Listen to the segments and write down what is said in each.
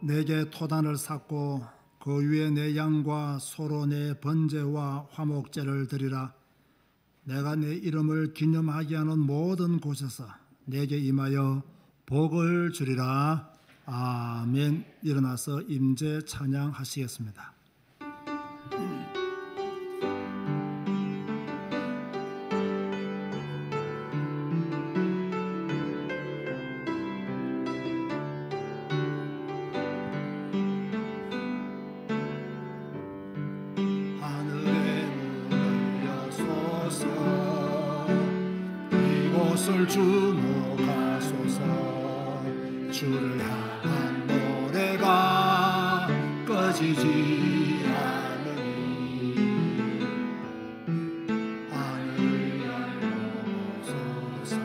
내게 토단을 쌓고 그 위에 내 양과 소로 내 번제와 화목제를 드리라. 내가 내 이름을 기념하게 하는 모든 곳에서 내게 임하여 복을 주리라. 아멘. 일어나서 임재 찬양하시겠습니다. 주목하소서. 주를 향한 노래가 꺼지지 않으니 하늘 열어보소서.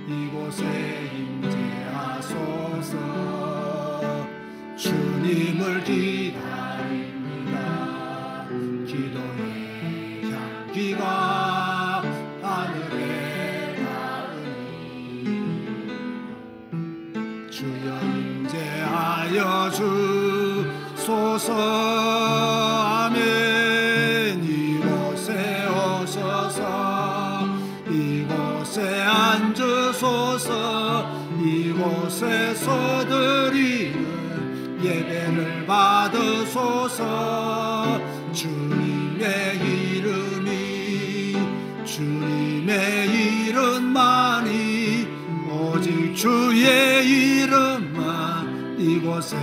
이곳에 임재하소서. 주님을 기다립니다. 기도의 향기가 하늘에 닿으니 주여 임재하여 주소서. 아멘. 이곳에 오셔서 이곳에 앉으소서. 이곳에서 드리는 예배를 받으소서. 주님의 주님의 이름만이 오직 주의 이름만 이곳에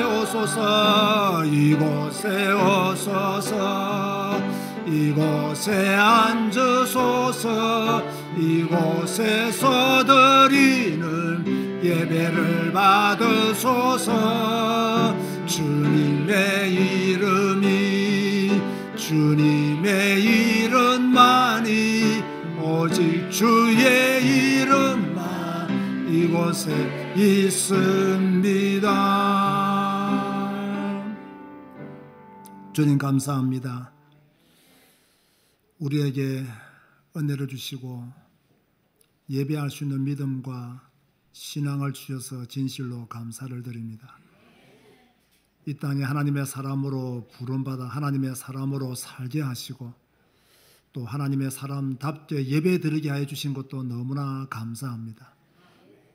오소서. 이곳에 오소서. 이곳에 앉으소서. 이곳에서 드리는 예배를 받으소서. 주님의 이름만이 오직 주의 이름만 이곳에 있습니다. 주님 감사합니다. 우리에게 은혜를 주시고 예배할 수 있는 믿음과 신앙을 주셔서 진실로 감사를 드립니다. 이 땅에 하나님의 사람으로 부름받아 하나님의 사람으로 살게 하시고 또 하나님의 사람답게 예배 드리게 하여 주신 것도 너무나 감사합니다.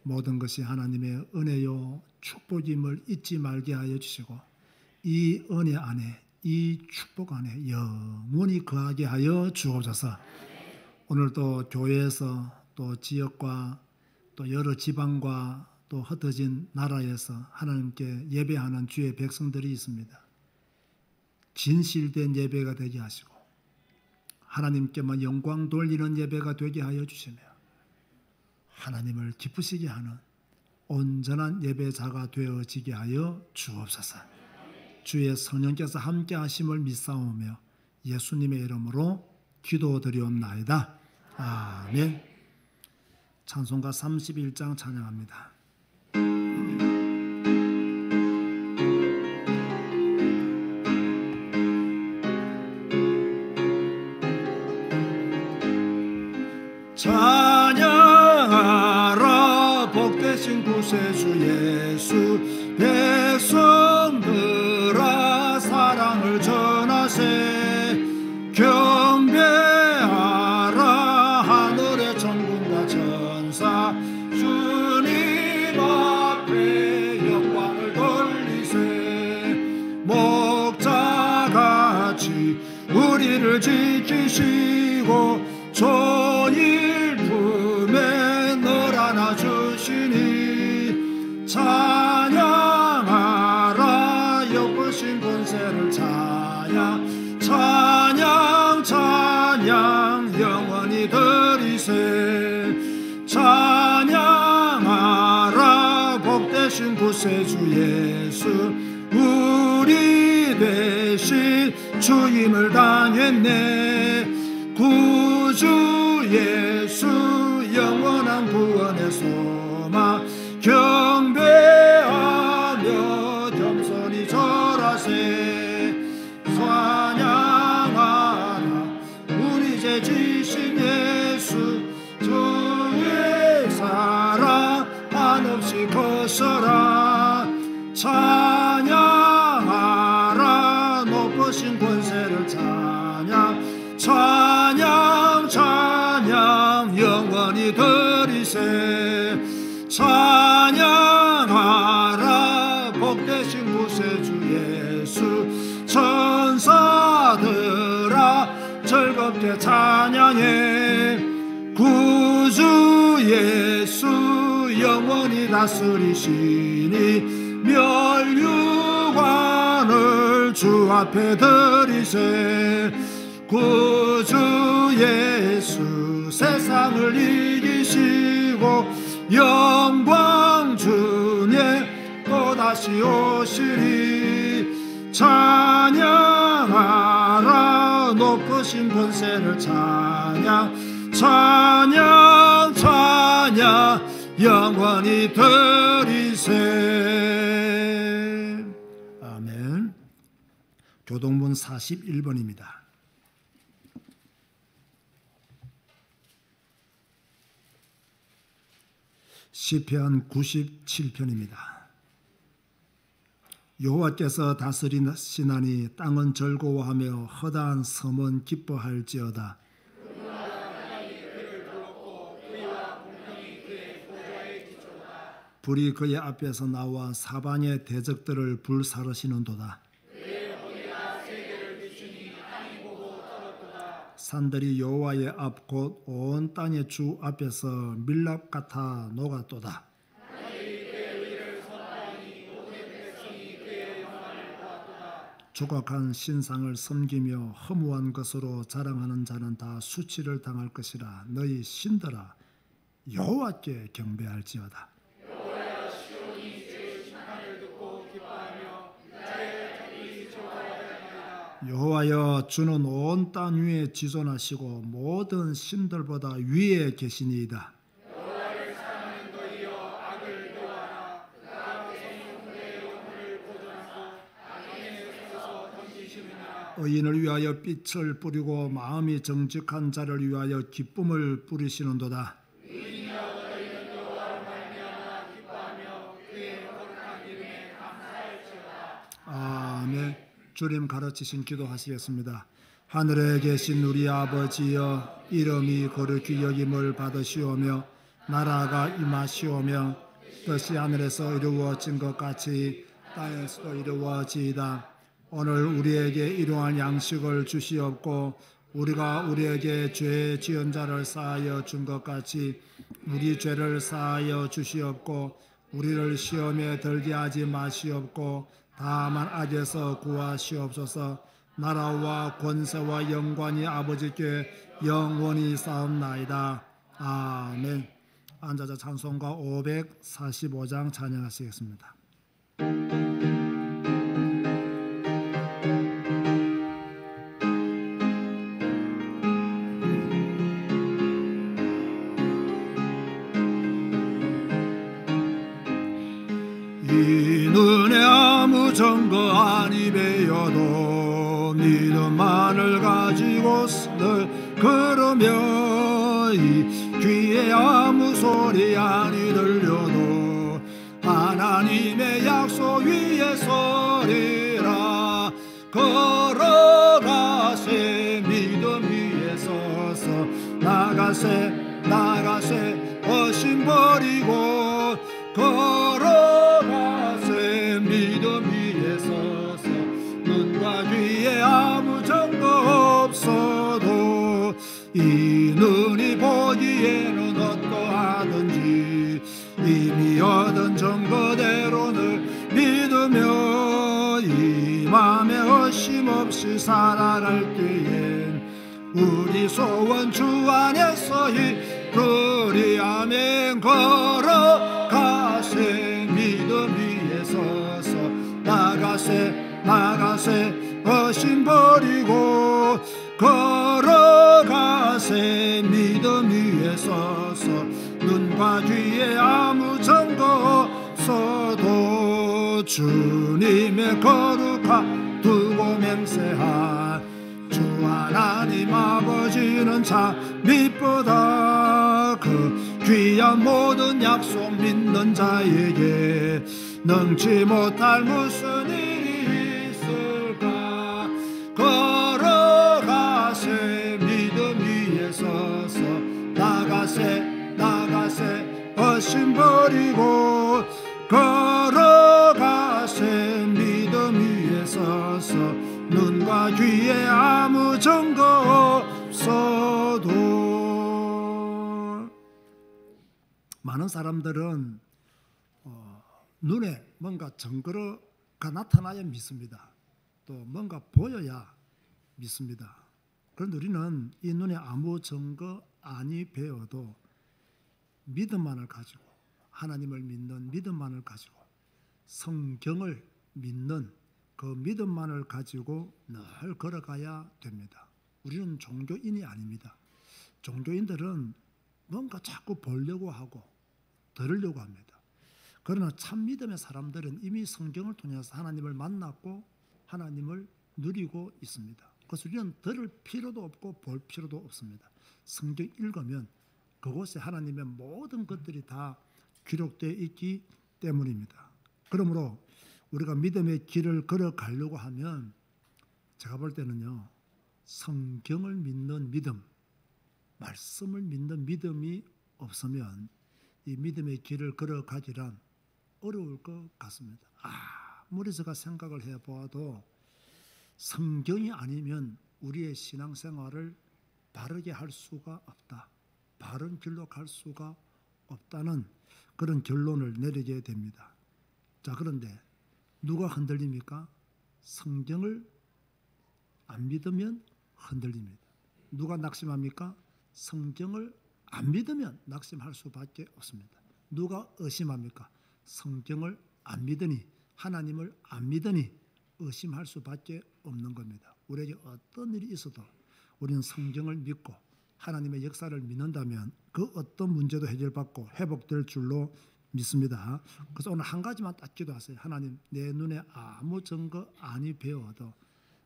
모든 것이 하나님의 은혜요 축복임을 잊지 말게 하여 주시고 이 은혜 안에 이 축복 안에 영원히 거하게 하여 주옵소서. 오늘도 교회에서 또 지역과 또 여러 지방과 또 흩어진 나라에서 하나님께 예배하는 주의 백성들이 있습니다. 진실된 예배가 되게 하시고 하나님께만 영광 돌리는 예배가 되게 하여 주시며 하나님을 기쁘시게 하는 온전한 예배자가 되어지게 하여 주옵소서. 주의 성령께서 함께 하심을 믿사오며 예수님의 이름으로 기도드리옵나이다. 아멘. 찬송가 31장 찬양합니다. 찬양하라 복되신 구세주 예수. 백성들아 사랑을 전하세. 경배하라 하늘의 천군과 천사. 주님 앞에 영광을 돌리세. 목자같이 우리를 지키시고 종일 품에 널 안아주시니 찬양하라 여부신 권세를 찬양 영원히 드리세. 찬양하라 복되신 구세주 예수. 우리 대신 주임을 당했네. 구주 예수 영원한 구원의 소망. 경배하며 겸손히 절하세. 찬양하라 우리 죄 지신 예수. 주의 사 서라 찬양하라 높으신 권세를 찬양 찬양 찬양 영원히 드리세 찬양하라 복되신 구세주 예수 천사들아 즐겁게 찬양해 구주 예수 영원히 다스리시니 멸류관을 주 앞에 드리세 구주 예수 세상을 이기시고 영광 주님 또다시 오시리 찬양하라 높으신 권세를 찬양 찬양 찬양 영원히 드리세. 아멘. 교동문 41번입니다. 시편 97편입니다. 여호와께서 다스리시나니 땅은 즐거워하며 허다한 섬은 기뻐할지어다. 불이 그의 앞에서 나와 사방의 대적들을 불사르시는도다. 산들이 여호와의 앞 곧 온 땅의 주 앞에서 밀랍 같아 녹았도다. 조각한 신상을 섬기며 허무한 것으로 자랑하는 자는 다 수치를 당할 것이라. 너희 신들아 여호와께 경배할지어다. 여호와여 주는 온 땅 위에 지존하시고 모든 신들보다 위에 계시니이다. 여호와를 사랑하는 너희여 악을 도하라. 그 앞에 성도의 영혼을 보존하고 악인의 손에서 던지시느니라. 의인을 위하여 빛을 뿌리고 마음이 정직한 자를 위하여 기쁨을 뿌리시는도다. 의인이여 너희는 여호와로 말미암아 기뻐하며 그의 거룩한 이름에 감사할지어다. 아멘. 주님 가르치신 기도하시겠습니다. 하늘에 계신 우리 아버지여 이름이 거룩히 여김을 받으시오며 나라가 임하시오며 뜻이 하늘에서 이루어진 것 같이 땅에서도 이루어지이다. 오늘 우리에게 일용할 양식을 주시옵고 우리가 우리에게 죄 지은 자를 사하여 준 것 같이 우리 죄를 사하여 주시옵고 우리를 시험에 들게 하지 마시옵고 다만 악에서 구하시옵소서. 나라와 권세와 영광이 아버지께 영원히 쌓옵나이다. 아멘. 앉아서 찬송가 545장 찬양하시겠습니다. 이 눈에 아무 증거 아니 배여도 믿음만을 가지고 늘 걸으며 이 귀에 아무 소리 아니 들려도 하나님의 약속 위에 서리라. 걸어가세 믿음 위에 서서 나가세 나가세 어심 버리고 걸어가세 믿음 위에 서서 눈과 귀에 아무 증거 없어도 이 눈이 보기에는 어떠하든지 이미 얻은 증거대로는 믿으며 이 맘에 의심없이 살아갈 때엔 우리 소원 주 안에서 이루리. 아멘. 걸어가세 믿음 위에 서서 나가세 나가세 의심 버리고 걸어가세 믿음 위에 서서 눈과 귀에 아무 증거 없어도 주님의 거룩함 두고 맹세한 주 하나님 아버지는 참 미쁘다. 그 귀한 모든 약속 믿는 자에게 능치 못할 무슨 일이 있을까. 걸어가세 믿음 위에 서서 나가세 나가세 어심 버리고 걸어가세 믿음 위에 서서 눈과 귀에 아무 증거 없어도. 많은 사람들은 눈에 뭔가 증거가 나타나야 믿습니다. 또 뭔가 보여야 믿습니다. 그런데 우리는 이 눈에 아무 증거 아니 배워도 믿음만을 가지고, 하나님을 믿는 믿음만을 가지고, 성경을 믿는 그 믿음만을 가지고 늘 걸어가야 됩니다. 우리는 종교인이 아닙니다. 종교인들은 뭔가 자꾸 보려고 하고 들으려고 합니다. 그러나 참 믿음의 사람들은 이미 성경을 통해서 하나님을 만났고 하나님을 누리고 있습니다. 그래서 우리는 들을 필요도 없고 볼 필요도 없습니다. 성경 읽으면 그곳에 하나님의 모든 것들이 다 기록되어 있기 때문입니다. 그러므로 우리가 믿음의 길을 걸어가려고 하면 제가 볼 때는요, 성경을 믿는 믿음, 말씀을 믿는 믿음이 없으면 이 믿음의 길을 걸어가기란 어려울 것 같습니다. 아무리 제가 생각을 해보아도 성경이 아니면 우리의 신앙생활을 바르게 할 수가 없다, 바른 길로 갈 수가 없다는 그런 결론을 내리게 됩니다. 자, 그런데 누가 흔들립니까? 성경을 안 믿으면 흔들립니다. 누가 낙심합니까? 성경을 안 믿으면 낙심할 수밖에 없습니다. 누가 의심합니까? 성경을 안 믿으니, 하나님을 안 믿으니 의심할 수밖에 없는 겁니다. 우리에게 어떤 일이 있어도 우리는 성경을 믿고 하나님의 역사를 믿는다면 그 어떤 문제도 해결받고 회복될 줄로 믿습니다. 그래서 오늘 한 가지만 딱 기도하세요. 하나님, 내 눈에 아무 증거 아니 배워도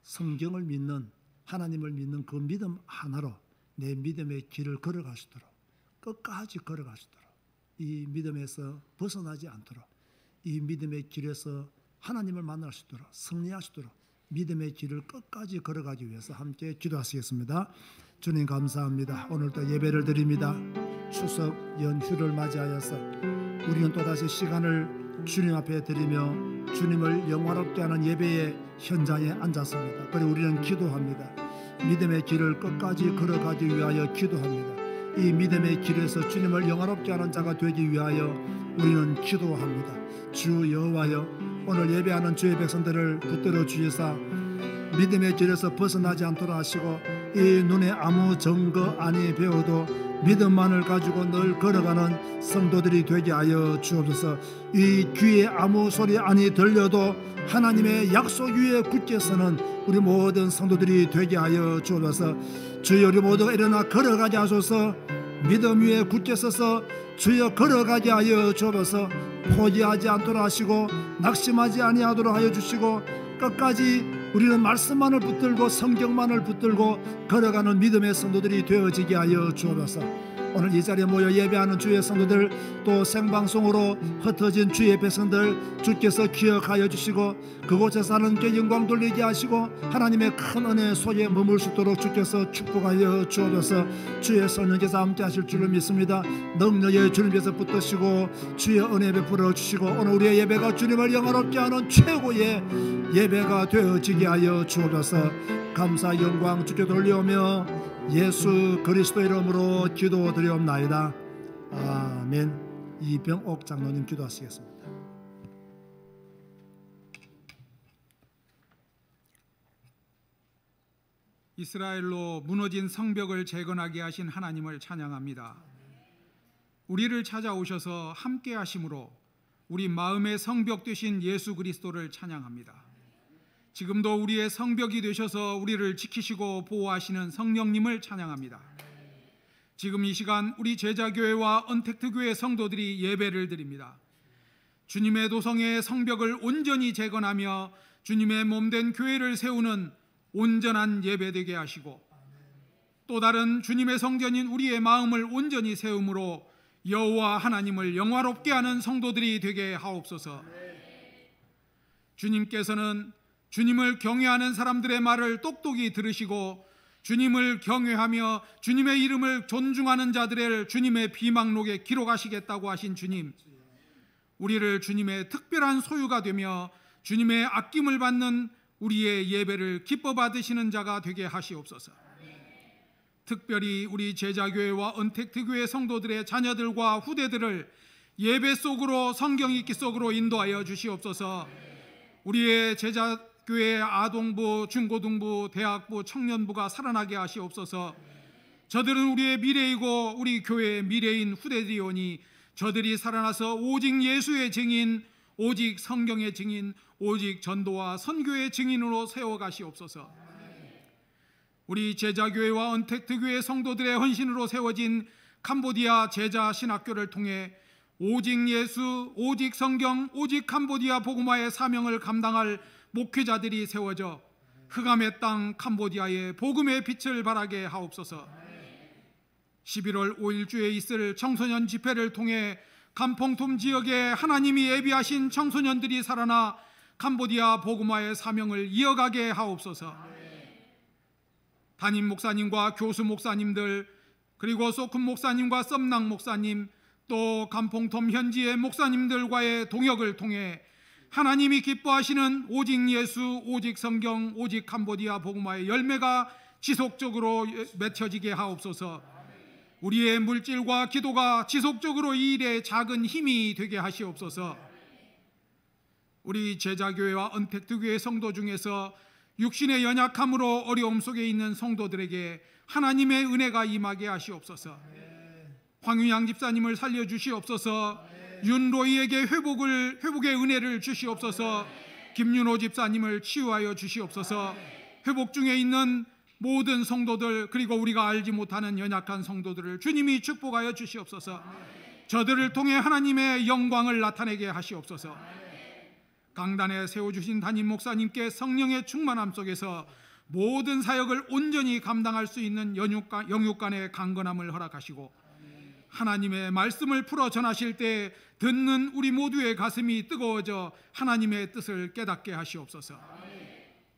성경을 믿는, 하나님을 믿는 그 믿음 하나로 내 믿음의 길을 걸어가시도록, 끝까지 걸어가시도록, 이 믿음에서 벗어나지 않도록, 이 믿음의 길에서 하나님을 만나시도록, 승리하시도록 믿음의 길을 끝까지 걸어가기 위해서 함께 기도하시겠습니다. 주님 감사합니다. 오늘도 예배를 드립니다. 추석 연휴를 맞이하여서 우리는 또다시 시간을 주님 앞에 드리며 주님을 영화롭게 하는 예배의 현장에 앉았습니다. 그리고 우리는 기도합니다. 믿음의 길을 끝까지 걸어가기 위하여 기도합니다. 이 믿음의 길에서 주님을 영화롭게 하는 자가 되기 위하여 우리는 기도합니다. 주 여호와여, 오늘 예배하는 주의 백성들을 붙들어 주시사 믿음의 길에서 벗어나지 않도록 하시고, 이 눈에 아무 증거 아니 배워도 믿음만을 가지고 늘 걸어가는 성도들이 되게 하여 주옵소서. 이 귀에 아무 소리 아니 들려도 하나님의 약속 위에 굳게 서는 우리 모든 성도들이 되게 하여 주옵소서. 주여, 우리 모두가 일어나 걸어가게 하소서. 믿음 위에 굳게 서서 주여 걸어가게 하여 주옵소서. 포기하지 않도록 하시고 낙심하지 아니하도록 하여 주시고, 끝까지 우리는 말씀만을 붙들고 성경만을 붙들고 걸어가는 믿음의 성도들이 되어지게 하여 주옵소서. 오늘 이 자리에 모여 예배하는 주의 성도들, 또 생방송으로 흩어진 주의 백성들 주께서 기억하여 주시고 그곳에서 하나님께 영광 돌리게 하시고 하나님의 큰 은혜 속에 머물 수 있도록 주께서 축복하여 주옵소서. 주의 성령께서 함께 하실 줄을 믿습니다. 능력의 주님께서 붙드시고 주의 은혜 베풀어 주시고 오늘 우리의 예배가 주님을 영화롭게 하는 최고의 예배가 되어지게 하여 주옵소서. 감사 영광 주께 돌려오며 예수 그리스도 이름으로 기도드리옵나이다. 아멘. 이병옥 장로님 기도하시겠습니다. 이스라엘로 무너진 성벽을 재건하게 하신 하나님을 찬양합니다. 우리를 찾아오셔서 함께 하심으로 우리 마음의 성벽 되신 예수 그리스도를 찬양합니다. 지금도 우리의 성벽이 되셔서 우리를 지키시고 보호하시는 성령님을 찬양합니다. 지금 이 시간 우리 제자교회와 언택트교회 성도들이 예배를 드립니다. 주님의 도성의 성벽을 온전히 재건하며 주님의 몸된 교회를 세우는 온전한 예배되게 하시고 또 다른 주님의 성전인 우리의 마음을 온전히 세움으로 여호와 하나님을 영화롭게 하는 성도들이 되게 하옵소서. 주님께서는 주님을 경외하는 사람들의 말을 똑똑히 들으시고 주님을 경외하며 주님의 이름을 존중하는 자들을 주님의 비망록에 기록하시겠다고 하신 주님, 우리를 주님의 특별한 소유가 되며 주님의 아낌을 받는 우리의 예배를 기뻐 받으시는 자가 되게 하시옵소서. 특별히 우리 제자교회와 언택트교회 성도들의 자녀들과 후대들을 예배 속으로, 성경 읽기 속으로 인도하여 주시옵소서. 우리의 제자교회 아동부, 중고등부, 대학부, 청년부가 살아나게 하시옵소서. 저들은 우리의 미래이고 우리 교회의 미래인 후대들이오니 저들이 살아나서 오직 예수의 증인, 오직 성경의 증인, 오직 전도와 선교의 증인으로 세워가시옵소서. 우리 제자교회와 언택트교회 성도들의 헌신으로 세워진 캄보디아 제자신학교를 통해 오직 예수, 오직 성경, 오직 캄보디아 복음화의 사명을 감당할 목회자들이 세워져 흑암의 땅 캄보디아에 복음의 빛을 발하게 하옵소서. 11월 5일주에 있을 청소년 집회를 통해 감퐁톰 지역에 하나님이 예비하신 청소년들이 살아나 캄보디아 복음화의 사명을 이어가게 하옵소서. 담임 목사님과 교수 목사님들, 그리고 소쿤 목사님과 썸낭 목사님, 또 감퐁톰 현지의 목사님들과의 동역을 통해 하나님이 기뻐하시는 오직 예수, 오직 성경, 오직 캄보디아 복음화의 열매가 지속적으로 맺혀지게 하옵소서. 우리의 물질과 기도가 지속적으로 이 일에 작은 힘이 되게 하시옵소서. 우리 제자교회와 언택트교회 성도 중에서 육신의 연약함으로 어려움 속에 있는 성도들에게 하나님의 은혜가 임하게 하시옵소서. 황윤양 집사님을 살려주시옵소서. 윤로이에게 회복의 은혜를 주시옵소서. 김윤호 집사님을 치유하여 주시옵소서. 회복 중에 있는 모든 성도들, 그리고 우리가 알지 못하는 연약한 성도들을 주님이 축복하여 주시옵소서. 저들을 통해 하나님의 영광을 나타내게 하시옵소서. 강단에 세워주신 담임 목사님께 성령의 충만함 속에서 모든 사역을 온전히 감당할 수 있는 영육간의 강건함을 허락하시고 하나님의 말씀을 풀어 전하실 때 듣는 우리 모두의 가슴이 뜨거워져 하나님의 뜻을 깨닫게 하시옵소서.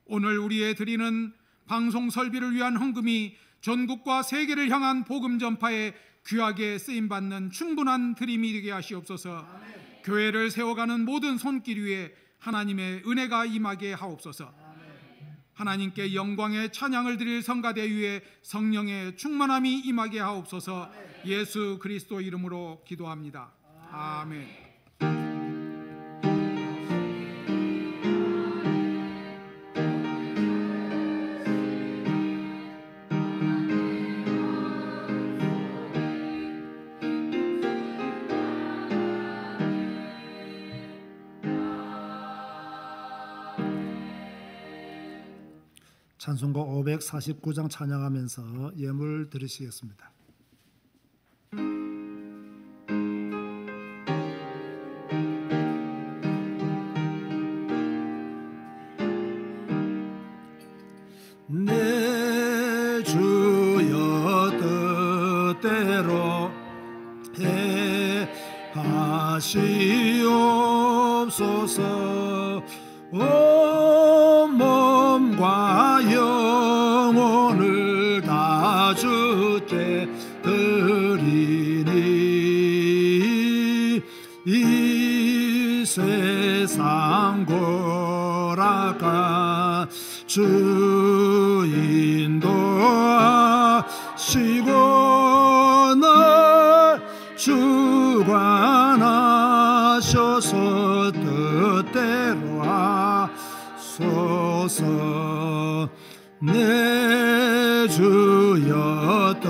오늘 우리의 드리는 방송 설비를 위한 헌금이 전국과 세계를 향한 복음 전파에 귀하게 쓰임받는 충분한 드림이 되게 하시옵소서. 교회를 세워가는 모든 손길 위에 하나님의 은혜가 임하게 하옵소서. 하나님께 영광의 찬양을 드릴 성가대 위에 성령의 충만함이 임하게 하옵소서. 예수 그리스도 이름으로 기도합니다. 아멘. 찬송가 549장 찬양하면서 예물 드리시겠습니다. 내 주여 뜻대로 행하시옵소서. 온 몸과 영혼을 다 주께 드리니 이 세상 고락한 주 인도하시고 날 주관하셔서 뜻대로 하소서. 내 주여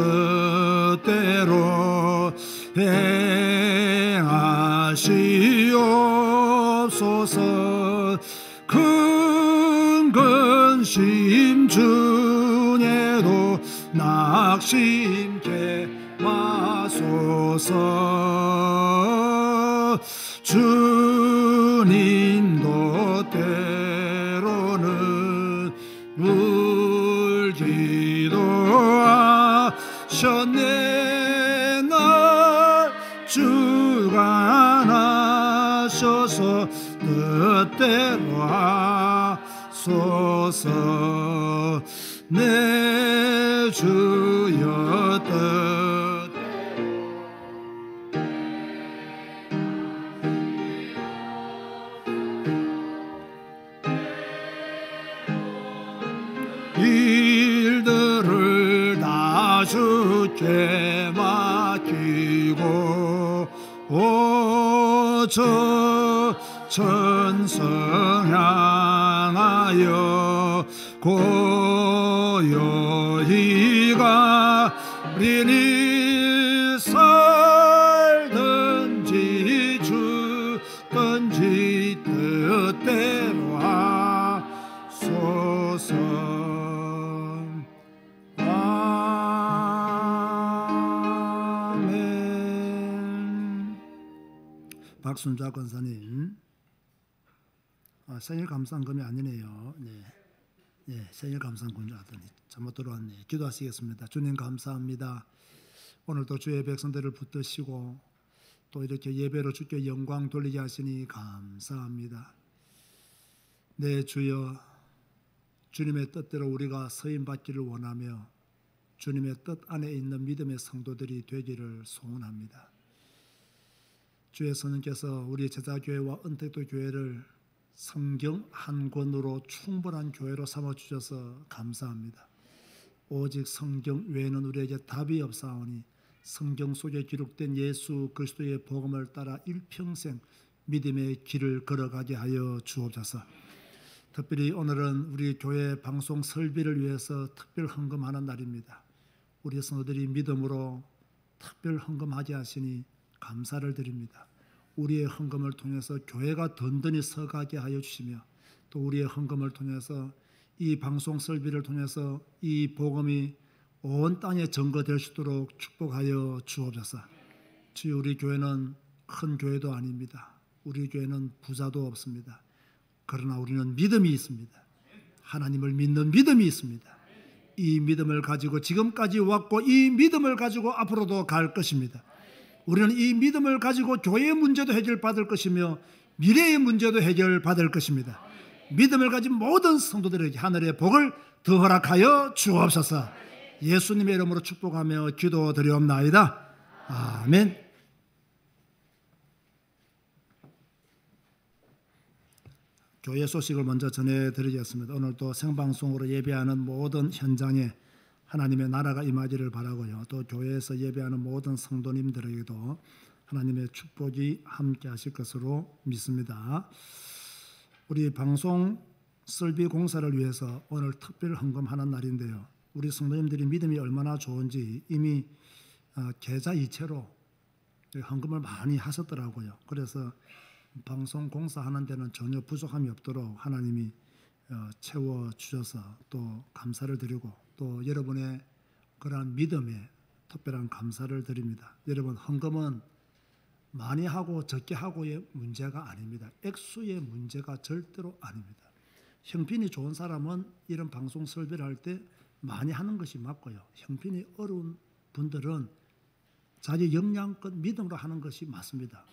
뜻대로 행하시옵소서. 큰 근심 중에도 낙심케 마소서. 주님도 때로는 울기도 전에 날 주가 나셔서 뜻대로 하소서. 내 주여 뜻대로 일들을 다 주께 맡기고 오저 천성 향하여 고요히 가리니 살든지 죽든지 뜻대로 하소서. 아멘. 박순자 권사님, 생일 감상금이 아니네요. 네. 생일 감상금이 하더니 잘못 들어왔네. 기도하시겠습니다. 주님 감사합니다. 오늘도 주의 백성들을 붙드시고 또 이렇게 예배로 주께 영광 돌리게 하시니 감사합니다. 네, 주여, 주님의 뜻대로 우리가 서임받기를 원하며 주님의 뜻 안에 있는 믿음의 성도들이 되기를 소원합니다. 주의 성령께서 우리 제자교회와 은택도 교회를 성경 한 권으로 충분한 교회로 삼아주셔서 감사합니다. 오직 성경 외에는 우리에게 답이 없사오니 성경 속에 기록된 예수 그리스도의 복음을 따라 일평생 믿음의 길을 걸어가게 하여 주옵소서. 특별히 오늘은 우리 교회 방송 설비를 위해서 특별 헌금하는 날입니다. 우리 성도들이 믿음으로 특별 헌금하게 하시니 감사를 드립니다. 우리의 헌금을 통해서 교회가 든든히 서가게 하여 주시며 또 우리의 헌금을 통해서 이 방송 설비를 통해서 이 복음이 온 땅에 전거될 수 있도록 축복하여 주옵소서. 주여, 우리 교회는 큰 교회도 아닙니다. 우리 교회는 부자도 없습니다. 그러나 우리는 믿음이 있습니다. 하나님을 믿는 믿음이 있습니다. 이 믿음을 가지고 지금까지 왔고 이 믿음을 가지고 앞으로도 갈 것입니다. 우리는 이 믿음을 가지고 교회의 문제도 해결받을 것이며 미래의 문제도 해결받을 것입니다. 믿음을 가진 모든 성도들에게 하늘의 복을 더 허락하여 주옵소서. 예수님의 이름으로 축복하며 기도드리옵나이다. 아멘. 교회 소식을 먼저 전해드리겠습니다. 오늘도 생방송으로 예배하는 모든 현장에 하나님의 나라가 임하기를 바라고요. 또 교회에서 예배하는 모든 성도님들에게도 하나님의 축복이 함께 하실 것으로 믿습니다. 우리 방송 설비 공사를 위해서 오늘 특별 헌금하는 날인데요. 우리 성도님들이 믿음이 얼마나 좋은지 이미 계좌 이체로 헌금을 많이 하셨더라고요. 그래서 방송 공사하는 데는 전혀 부족함이 없도록 하나님이 채워주셔서 또 감사를 드리고 또 여러분의 그러한 믿음에 특별한 감사를 드립니다. 여러분, 헌금은 많이 하고 적게 하고의 문제가 아닙니다. 액수의 문제가 절대로 아닙니다. 형편이 좋은 사람은 이런 방송 설비를 할 때 많이 하는 것이 맞고요. 형편이 어려운 분들은 자기 역량껏 믿음으로 하는 것이 맞습니다.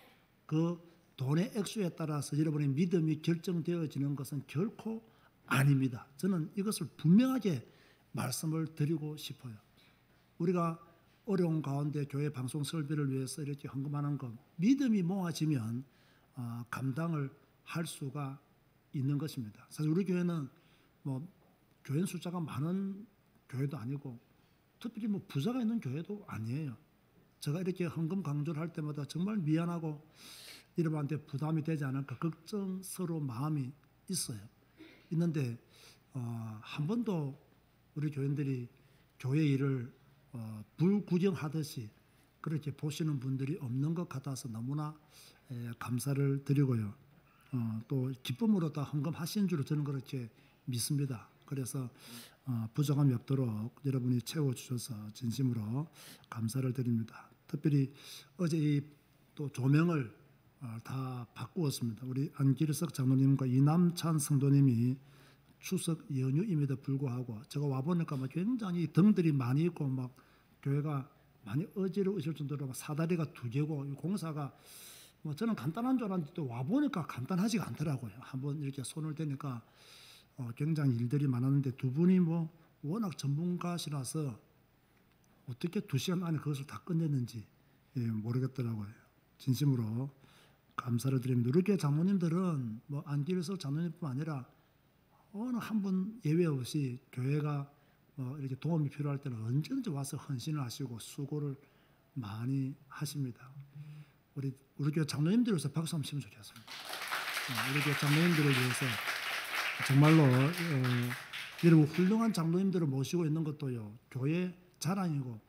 그 돈의 액수에 따라서 여러분의 믿음이 결정되어지는 것은 결코 아닙니다. 저는 이것을 분명하게 말씀을 드리고 싶어요. 우리가 어려운 가운데 교회 방송 설비를 위해서 이렇게 헌금하는 것, 믿음이 모아지면 감당을 할 수가 있는 것입니다. 사실 우리 교회는 교인 숫자가 많은 교회도 아니고 특별히 부자가 있는 교회도 아니에요. 제가 이렇게 헌금 강조를 할 때마다 정말 미안하고 여러분한테 부담이 되지 않을까 걱정스러운 마음이 있어요. 있는데 한 번도 우리 교인들이 교회 일을 불구경하듯이 그렇게 보시는 분들이 없는 것 같아서 너무나 감사를 드리고요. 또 기쁨으로 다 헌금하신 줄로 저는 그렇게 믿습니다. 그래서 부족함이 없도록 여러분이 채워주셔서 진심으로 감사를 드립니다. 특별히 어제 또 조명을 다 바꾸었습니다. 우리 안길석 장로님과 이남찬 성도님이 추석 연휴임에도 불구하고 제가 와보니까 굉장히 등들이 많이 있고 교회가 많이 어지러우실 정도로 사다리가 2개고 공사가 뭐 저는 간단한 줄 알았는데 또 와보니까 간단하지가 않더라고요. 한번 이렇게 손을 대니까 굉장히 일들이 많았는데 두 분이 뭐 워낙 전문가시라서 어떻게 2시간 안에 그것을 다 끝냈는지 모르겠더라고요. 진심으로 감사를 드립니다. 우리 교회 장로님들은 뭐 안길석 장로님뿐 아니라 어느 한 분 예외 없이 교회가 이렇게 도움이 필요할 때는 언제든지 와서 헌신을 하시고 수고를 많이 하십니다. 우리 교회 장로님들을 위해서 박수 한번 치면 좋겠습니다. 우리 교회 장로님들을 위해서 정말로 여러분 훌륭한 장로님들을 모시고 있는 것도요 교회 자랑이고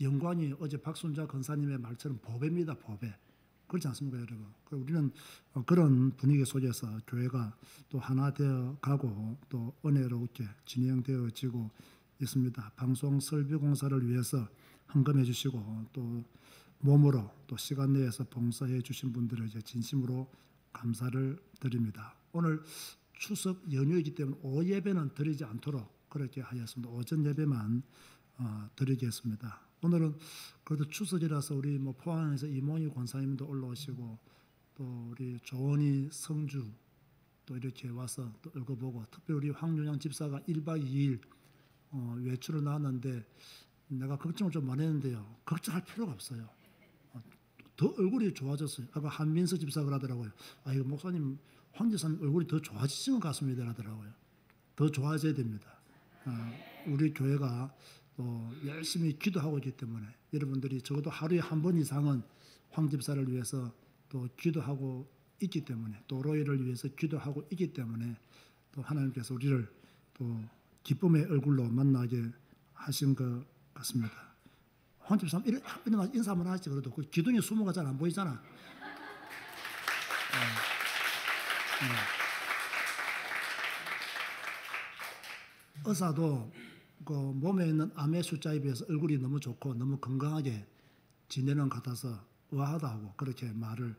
영광이 어제 박순자 권사님의 말처럼 보배입니다. 보배. 그렇지 않습니까, 여러분? 우리는 그런 분위기 속에서 교회가 또 하나 되어 가고 또 은혜롭게 진행되어지고 있습니다. 방송 설비 공사를 위해서 헌금해 주시고 또 몸으로 또 시간 내에서 봉사해 주신 분들을 이제 진심으로 감사를 드립니다. 오늘 추석 연휴이기 때문에 오후 예배는 드리지 않도록 그렇게 하였습니다. 오전 예배만 드리겠습니다. 오늘은 그래도 추석이라서 우리 뭐 포항에서 이몽희 권사님도 올라오시고 또 우리 조원희 성주 또 이렇게 와서 또 읽어보고 특별히 우리 황윤양 집사가 1박 2일 외출을 나왔는데 내가 걱정을 좀 많이 했는데요. 걱정할 필요가 없어요. 더 얼굴이 좋아졌어요. 아까 한민서 집사가 그러더라고요. 이거 목사님 황 집사님 얼굴이 더 좋아지신 것 같습니다. 그러더라고요. 더 좋아져야 됩니다. 우리 교회가 또 열심히 기도하고 있기 때문에 여러분들이 적어도 하루에 한 번 이상은 황 집사를 위해서 또 기도하고 있기 때문에 또 로이를 위해서 기도하고 있기 때문에 또 하나님께서 우리를 또 기쁨의 얼굴로 만나게 하신 것 같습니다. 황 집사님 이런 인사 한번 하시죠. 그래도 그 기둥이 수모가 잘 안 보이잖아. 의사도 그 몸에 있는 암의 숫자에 비해서 얼굴이 너무 좋고 너무 건강하게 지내는 것 같아서 의아하다고 그렇게 말을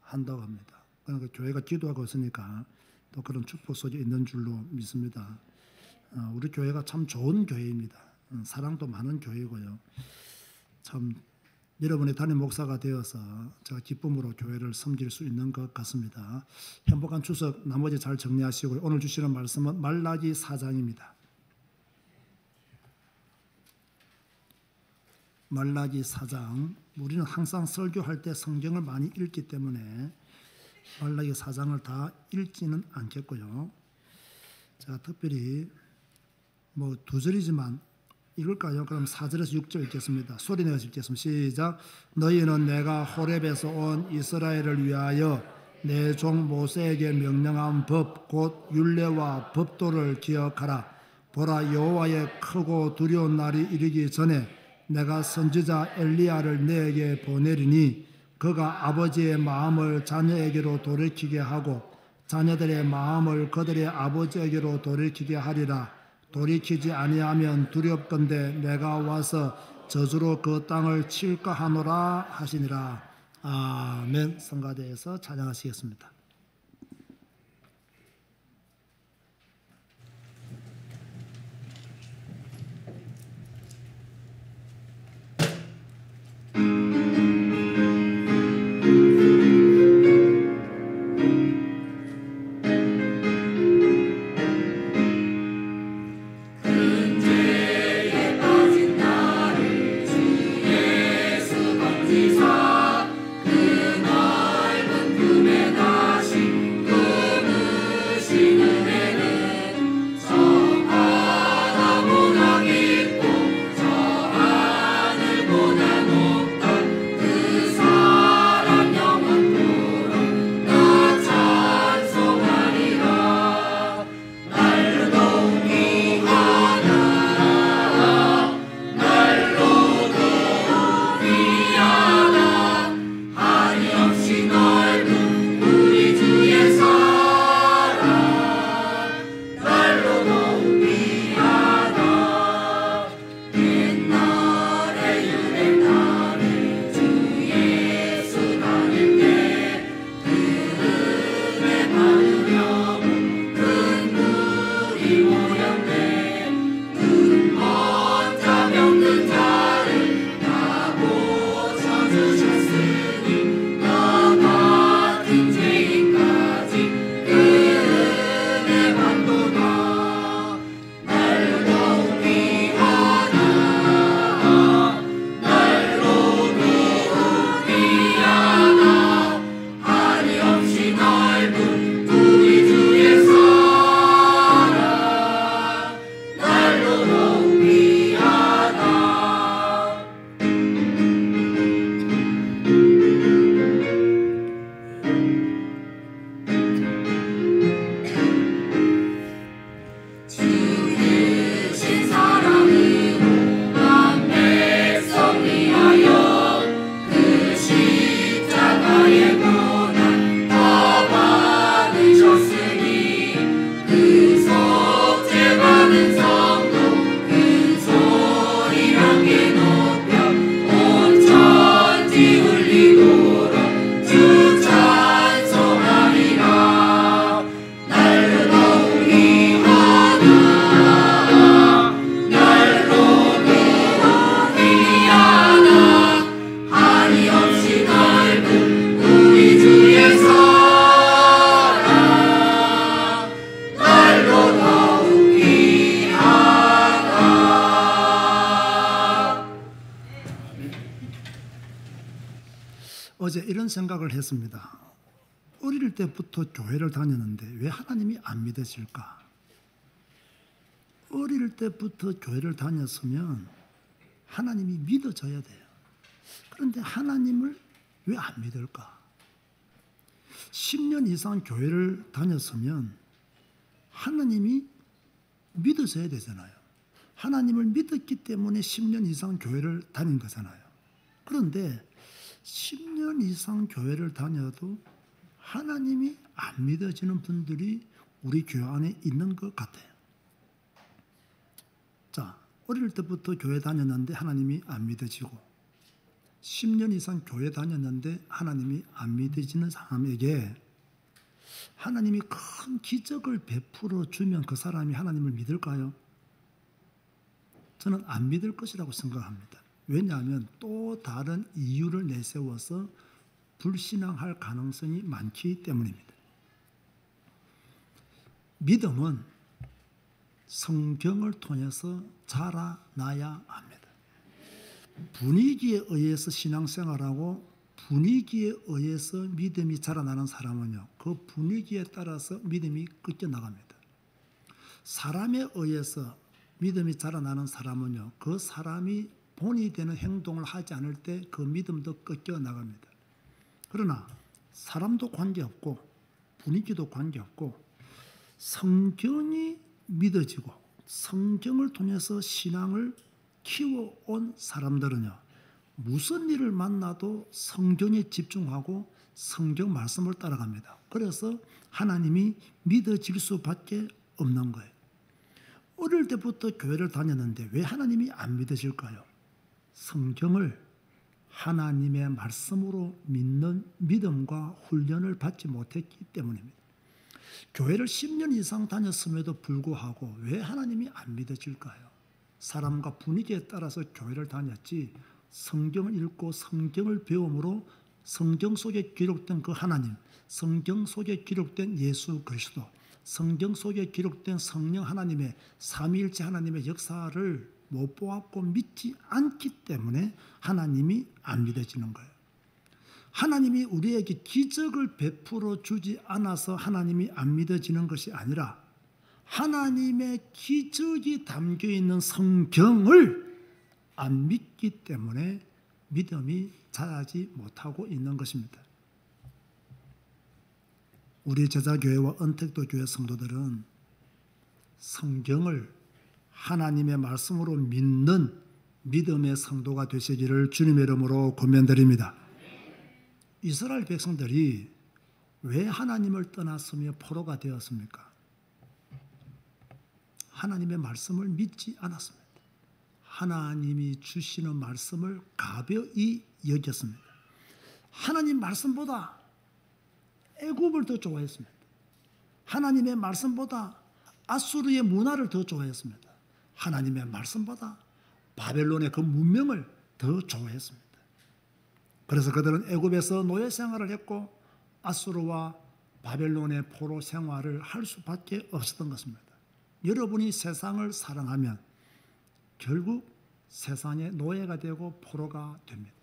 한다고 합니다. 그러니까 교회가 기도하고 있으니까 또 그런 축복 속에 있는 줄로 믿습니다. 우리 교회가 참 좋은 교회입니다. 사랑도 많은 교회고요. 참 여러분의 담임 목사가 되어서 제가 기쁨으로 교회를 섬길 수 있는 것 같습니다. 행복한 추석 나머지 잘 정리하시고 오늘 주시는 말씀은 말라기 4장입니다. 말라기 4장. 우리는 항상 설교할 때 성경을 많이 읽기 때문에 말라기 4장을 다 읽지는 않겠고요. 제가 특별히 뭐 2절이지만 읽을까요? 그럼 4절에서 6절 읽겠습니다. 소리내서 읽겠습니다. 시작. 너희는 내가 호렙에서 온 이스라엘을 위하여 내 종 모세에게 명령한 법 곧 율례와 법도를 기억하라. 보라, 여호와의 크고 두려운 날이 이르기 전에 내가 선지자 엘리야를 너에게 보내리니 그가 아버지의 마음을 자녀에게로 돌이키게 하고 자녀들의 마음을 그들의 아버지에게로 돌이키게 하리라. 돌이키지 아니하면 두렵건대 내가 와서 저주로 그 땅을 칠까 하노라 하시니라. 아멘. 성가대에서 찬양하시겠습니다. 그 넓은 품에 가 어제 이런 생각을 했습니다. 어릴 때부터 교회를 다녔는데 왜 하나님이 안 믿어질까? 어릴 때부터 교회를 다녔으면 하나님이 믿어져야 돼요. 그런데 하나님을 왜 안 믿을까? 10년 이상 교회를 다녔으면 하나님이 믿어져야 되잖아요. 하나님을 믿었기 때문에 10년 이상 교회를 다닌 거잖아요. 그런데 10년 이상 교회를 다녀도 하나님이 안 믿어지는 분들이 우리 교회 안에 있는 것 같아요. 자, 어릴 때부터 교회 다녔는데 하나님이 안 믿어지고 10년 이상 교회 다녔는데 하나님이 안 믿어지는 사람에게 하나님이 큰 기적을 베풀어 주면 그 사람이 하나님을 믿을까요? 저는 안 믿을 것이라고 생각합니다. 왜냐하면 또 다른 이유를 내세워서 불신앙할 가능성이 많기 때문입니다. 믿음은 성경을 통해서 자라나야 합니다. 분위기에 의해서 신앙생활하고 분위기에 의해서 믿음이 자라나는 사람은요, 그 분위기에 따라서 믿음이 꺾여나갑니다. 사람에 의해서 믿음이 자라나는 사람은요, 그 사람이 본이 되는 행동을 하지 않을 때 그 믿음도 꺾여나갑니다. 그러나 사람도 관계없고 분위기도 관계없고 성경이 믿어지고 성경을 통해서 신앙을 키워온 사람들은요, 무슨 일을 만나도 성경에 집중하고 성경 말씀을 따라갑니다. 그래서 하나님이 믿어질 수밖에 없는 거예요. 어릴 때부터 교회를 다녔는데 왜 하나님이 안 믿어질까요? 성경을 하나님의 말씀으로 믿는 믿음과 훈련을 받지 못했기 때문입니다. 교회를 10년 이상 다녔음에도 불구하고 왜 하나님이 안 믿어질까요? 사람과 분위기에 따라서 교회를 다녔지 성경을 읽고 성경을 배움으로 성경 속에 기록된 그 하나님, 성경 속에 기록된 예수 그리스도, 성경 속에 기록된 성령 하나님의 삼위일체 하나님의 역사를 못 보았고 믿지 않기 때문에 하나님이 안 믿어지는 거예요. 하나님이 우리에게 기적을 베풀어 주지 않아서 하나님이 안 믿어지는 것이 아니라 하나님의 기적이 담겨 있는 성경을 안 믿기 때문에 믿음이 자라지 못하고 있는 것입니다. 우리 제자교회와 언택도 교회 성도들은 성경을 하나님의 말씀으로 믿는 믿음의 성도가 되시기를 주님의 이름으로 권면드립니다. 이스라엘 백성들이 왜 하나님을 떠났으며 포로가 되었습니까? 하나님의 말씀을 믿지 않았습니다. 하나님이 주시는 말씀을 가벼이 여겼습니다. 하나님 말씀보다 애굽을 더 좋아했습니다. 하나님의 말씀보다 아수르의 문화를 더 좋아했습니다. 하나님의 말씀보다 바벨론의 그 문명을 더 좋아했습니다. 그래서 그들은 애굽에서 노예 생활을 했고 아수르와 바벨론의 포로 생활을 할 수밖에 없었던 것입니다. 여러분이 세상을 사랑하면 결국 세상의 노예가 되고 포로가 됩니다.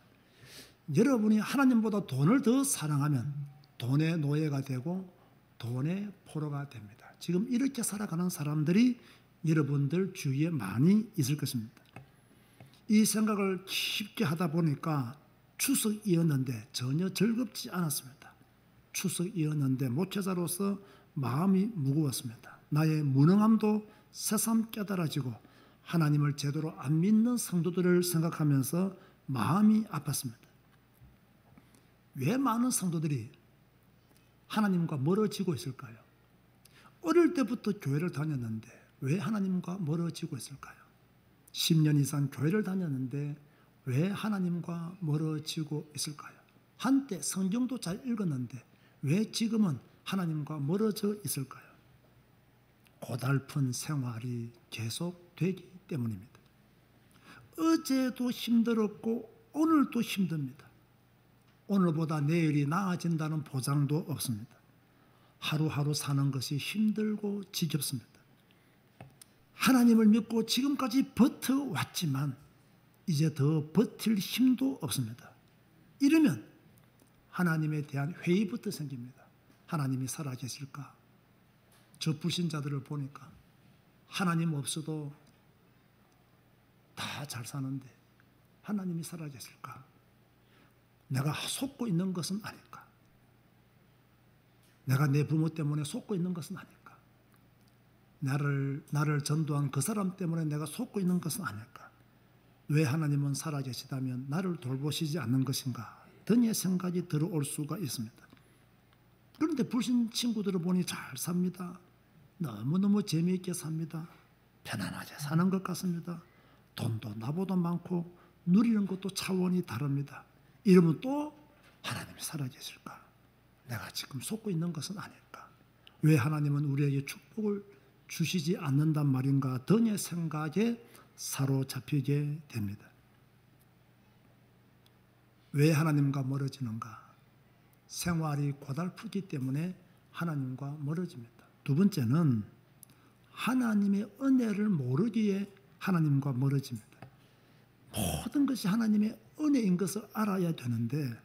여러분이 하나님보다 돈을 더 사랑하면 돈의 노예가 되고 돈의 포로가 됩니다. 지금 이렇게 살아가는 사람들이 여러분들 주위에 많이 있을 것입니다. 이 생각을 깊게 하다 보니까 추석이었는데 전혀 즐겁지 않았습니다. 추석이었는데 목회자로서 마음이 무거웠습니다. 나의 무능함도 새삼 깨달아지고 하나님을 제대로 안 믿는 성도들을 생각하면서 마음이 아팠습니다. 왜 많은 성도들이 하나님과 멀어지고 있을까요? 어릴 때부터 교회를 다녔는데 왜 하나님과 멀어지고 있을까요? 10년 이상 교회를 다녔는데 왜 하나님과 멀어지고 있을까요? 한때 성경도 잘 읽었는데 왜 지금은 하나님과 멀어져 있을까요? 고달픈 생활이 계속되기 때문입니다. 어제도 힘들었고 오늘도 힘듭니다. 오늘보다 내일이 나아진다는 보장도 없습니다. 하루하루 사는 것이 힘들고 지겹습니다. 하나님을 믿고 지금까지 버텨왔지만 이제 더 버틸 힘도 없습니다. 이러면 하나님에 대한 회의부터 생깁니다. 하나님이 살아계실까? 저 불신자들을 보니까 하나님 없어도 다 잘 사는데 하나님이 살아계실까? 내가 속고 있는 것은 아닐까? 내가 내 부모 때문에 속고 있는 것은 아닐까? 나를 전도한 그 사람 때문에 내가 속고 있는 것은 아닐까? 왜 하나님은 살아계시다면 나를 돌보시지 않는 것인가? 등의 생각이 들어올 수가 있습니다. 그런데 불신 친구들을 보니 잘 삽니다. 너무너무 재미있게 삽니다. 편안하게 사는 것 같습니다. 돈도 나보다 많고 누리는 것도 차원이 다릅니다. 이러면 또 하나님이 살아계실까? 내가 지금 속고 있는 것은 아닐까? 왜 하나님은 우리에게 축복을 주시지 않는단 말인가? 등의 생각에 사로잡히게 됩니다. 왜 하나님과 멀어지는가? 생활이 고달프기 때문에 하나님과 멀어집니다. 두 번째는 하나님의 은혜를 모르기에 하나님과 멀어집니다. 모든 것이 하나님의 은혜인 것을 알아야 되는데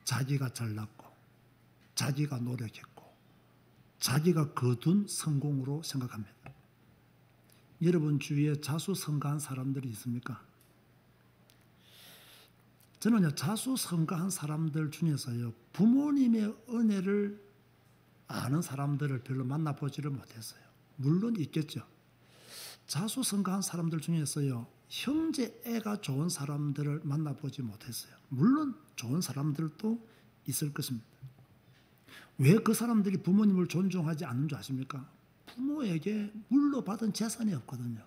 자기가 잘났고 자기가 노력했고 자기가 거둔 성공으로 생각합니다. 여러분 주위에 자수성가한 사람들이 있습니까? 저는요, 자수성가한 사람들 중에서요, 부모님의 은혜를 아는 사람들을 별로 만나보지를 못했어요. 물론 있겠죠. 자수성가한 사람들 중에서요, 형제 애가 좋은 사람들을 만나보지 못했어요. 물론 좋은 사람들도 있을 것입니다. 왜 그 사람들이 부모님을 존중하지 않는 줄 아십니까? 부모에게 물려받은 재산이 없거든요.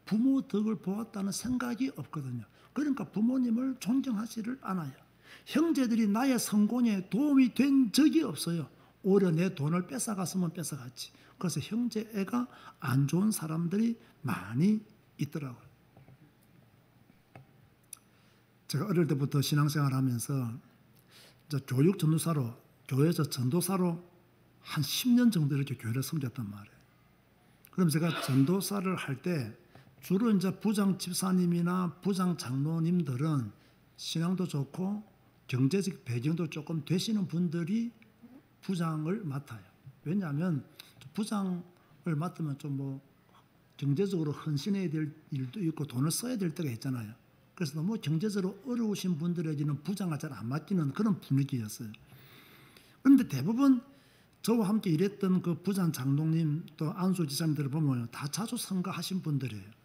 부모 덕을 보았다는 생각이 없거든요. 그러니까 부모님을 존경하지를 않아요. 형제들이 나의 성공에 도움이 된 적이 없어요. 오히려 내 돈을 뺏어갔으면 뺏어갔지. 그래서 형제 애가 안 좋은 사람들이 많이 있더라고요. 제가 어릴 때부터 신앙생활 하면서 교육 전도사로, 교회에서 전도사로 한 10년 정도 이렇게 교회를 섬겼단 말이에요. 그럼 제가 전도사를 할 때 주로 이제 부장 집사님이나 부장 장로님들은 신앙도 좋고 경제적 배경도 조금 되시는 분들이 부장을 맡아요. 왜냐하면 부장을 맡으면 좀 뭐 경제적으로 헌신해야 될 일도 있고 돈을 써야 될 때가 있잖아요. 그래서 너무 경제적으로 어려우신 분들에게는 부장을 잘 안 맡기는 그런 분위기였어요. 그런데 대부분 저와 함께 일했던 그 부장 장로님 또 안수 지사님들을 보면 다 자수성가하신 분들이에요.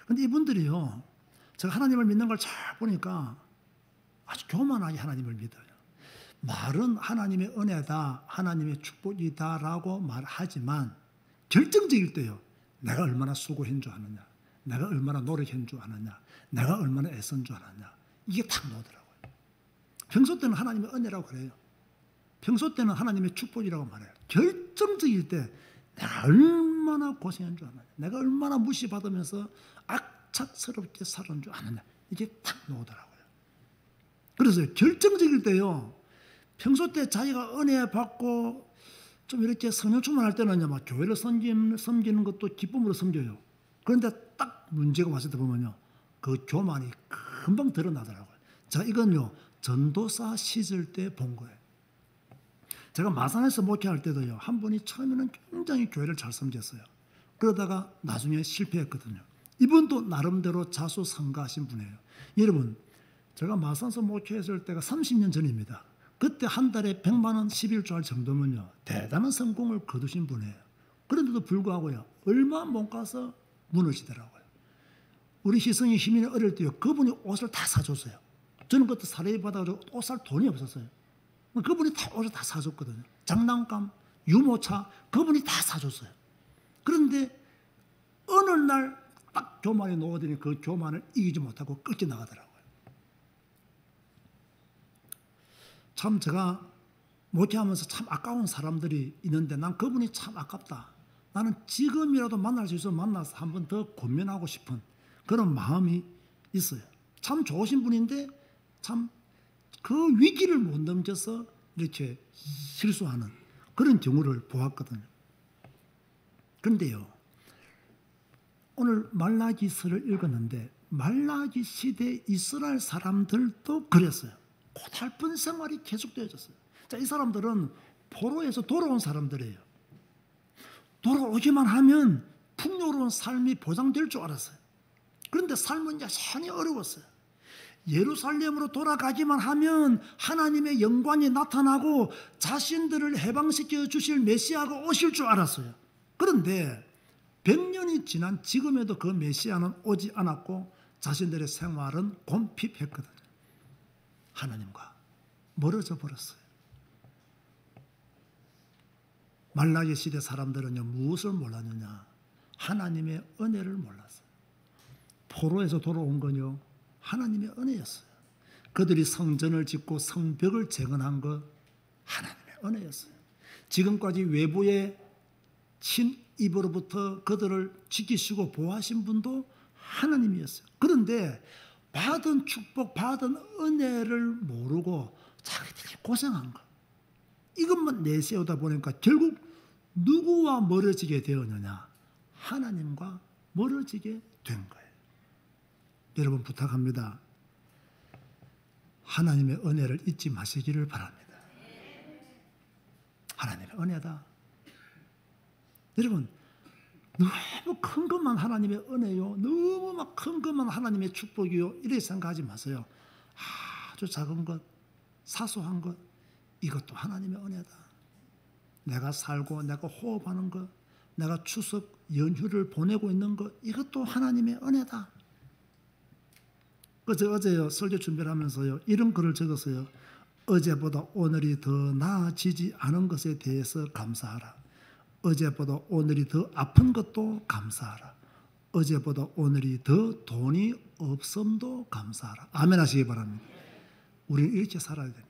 그런데 이분들이요, 제가 하나님을 믿는 걸 잘 보니까 아주 교만하게 하나님을 믿어요. 말은 하나님의 은혜다, 하나님의 축복이다라고 말하지만 결정적일 때요, 내가 얼마나 수고한 줄 아느냐, 내가 얼마나 노력한 줄 아느냐, 내가 얼마나 애쓴 줄 아느냐, 이게 탁 나오더라고요. 평소 때는 하나님의 은혜라고 그래요. 평소 때는 하나님의 축복이라고 말해요. 결정적일 때 내가 얼마나 고생한 줄 아느냐, 내가 얼마나 무시받으면서 악착스럽게 살은 줄 아느냐, 이게 탁 나오더라고요. 그래서 결정적일 때요, 평소 때 자기가 은혜 받고 좀 이렇게 성령 충만할 때는요, 막 교회를 섬기는 것도 기쁨으로 섬겨요. 그런데 딱 문제가 왔을 때 보면요, 그 교만이 금방 드러나더라고요. 자, 이건요, 전도사 시절 때 본 거예요. 제가 마산에서 목회할 때도요, 한 분이 처음에는 굉장히 교회를 잘 섬겼어요. 그러다가 나중에 실패했거든요. 이분도 나름대로 자수성가하신 분이에요. 여러분, 제가 마산에서 목회했을 때가 30년 전입니다. 그때 한 달에 100만 원 11조 할 정도면요, 대단한 성공을 거두신 분이에요. 그런데도 불구하고요, 얼마 못 가서 무너지더라고요. 우리 희성이 희민이 어릴 때요, 그분이 옷을 다 사줬어요. 저는 그때 사례 받아가지고 옷 살 돈이 없었어요. 그분이 다 옷을 다 사줬거든요. 장난감, 유모차, 그분이 다 사줬어요. 그런데 어느 날 딱 교만이 놓아더니 그 교만을 이기지 못하고 끌게 나가더라고요. 참 제가 목회하면서 참 아까운 사람들이 있는데 난 그분이 참 아깝다. 나는 지금이라도 만날 수 있으면 만나서 한 번 더 권면하고 싶은 그런 마음이 있어요. 참 좋으신 분인데 참 그 위기를 못 넘겨서 이렇게 실수하는 그런 경우를 보았거든요. 그런데요, 오늘 말라기서를 읽었는데 말라기 시대 이스라엘 사람들도 그랬어요. 고달픈 생활이 계속되어졌어요. 자, 이 사람들은 포로에서 돌아온 사람들이에요. 돌아오기만 하면 풍요로운 삶이 보장될 줄 알았어요. 그런데 삶은 여전히 어려웠어요. 예루살렘으로 돌아가기만 하면 하나님의 영광이 나타나고 자신들을 해방시켜 주실 메시아가 오실 줄 알았어요. 그런데 100년이 지난 지금에도 그 메시아는 오지 않았고 자신들의 생활은 곰핍했거든요. 하나님과 멀어져 버렸어요. 말라기 시대 사람들은요, 무엇을 몰랐느냐? 하나님의 은혜를 몰랐어요. 포로에서 돌아온 건요, 하나님의 은혜였어요. 그들이 성전을 짓고 성벽을 재건한 것 하나님의 은혜였어요. 지금까지 외부의 친입으로부터 그들을 지키시고 보호하신 분도 하나님이었어요. 그런데 받은 축복, 받은 은혜를 모르고 자기들이 고생한 것, 이것만 내세우다 보니까 결국 누구와 멀어지게 되었느냐? 하나님과 멀어지게 된 거예요. 여러분 부탁합니다. 하나님의 은혜를 잊지 마시기를 바랍니다. 하나님의 은혜다. 여러분, 너무 큰 것만 하나님의 은혜요, 너무 막 큰 것만 하나님의 축복이요, 이렇게 생각하지 마세요. 아주 작은 것, 사소한 것, 이것도 하나님의 은혜다. 내가 살고 내가 호흡하는 것, 내가 추석 연휴를 보내고 있는 것, 이것도 하나님의 은혜다. 어제요, 설교 준비를 하면서요, 이런 글을 적었어요. 어제보다 오늘이 더 나아지지 않은 것에 대해서 감사하라. 어제보다 오늘이 더 아픈 것도 감사하라. 어제보다 오늘이 더 돈이 없음도 감사하라. 아멘 하시기 바랍니다. 우리는 이렇게 살아야 됩니다.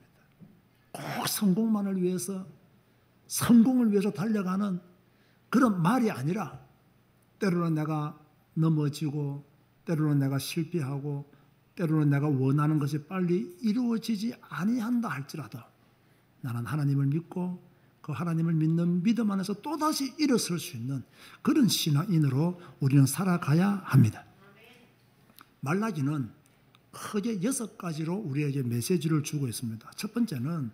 꼭 성공만을 위해서, 성공을 위해서 달려가는 그런 말이 아니라, 때로는 내가 넘어지고, 때로는 내가 실패하고, 때로는 내가 원하는 것이 빨리 이루어지지 아니한다 할지라도 나는 하나님을 믿고 그 하나님을 믿는 믿음 안에서 또다시 일어설 수 있는 그런 신앙인으로 우리는 살아가야 합니다. 말라기는 크게 6가지로 우리에게 메시지를 주고 있습니다. 첫 번째는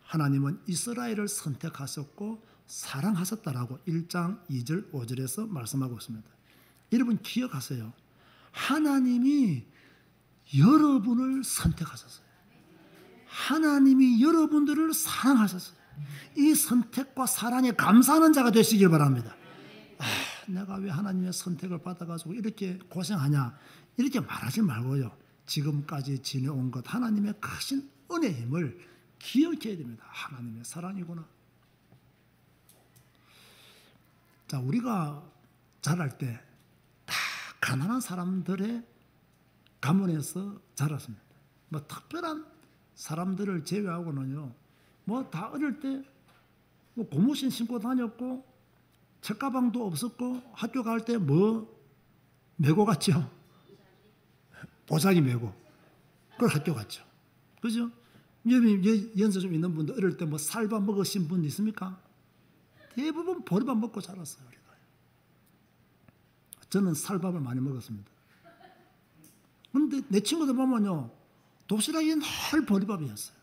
하나님은 이스라엘을 선택하셨고 사랑하셨다라고 1장 2절 5절에서 말씀하고 있습니다. 여러분 기억하세요. 하나님이 여러분을 선택하셨어요. 하나님이 여러분들을 사랑하셨어요. 이 선택과 사랑에 감사하는 자가 되시길 바랍니다. 내가 왜 하나님의 선택을 받아가지고 이렇게 고생하냐, 이렇게 말하지 말고요, 지금까지 지내온 것 하나님의 크신 은혜의 힘을 기억해야 됩니다. 하나님의 사랑이구나. 자, 우리가 자랄 때 다 가난한 사람들의 가문에서 자랐습니다. 뭐 특별한 사람들을 제외하고는요, 뭐 다 어릴 때 뭐 고무신 신고 다녔고 책가방도 없었고 학교 갈 때 뭐 메고 갔죠? 보자기 메고 그걸 학교 갔죠. 그죠? 연세 좀 있는 분들 어릴 때 뭐 쌀밥 먹으신 분 있습니까? 대부분 보리밥 먹고 자랐어요. 우리가. 저는 쌀밥을 많이 먹었습니다. 그런데 내 친구들 보면요, 도시락이 늘 보리밥이었어요.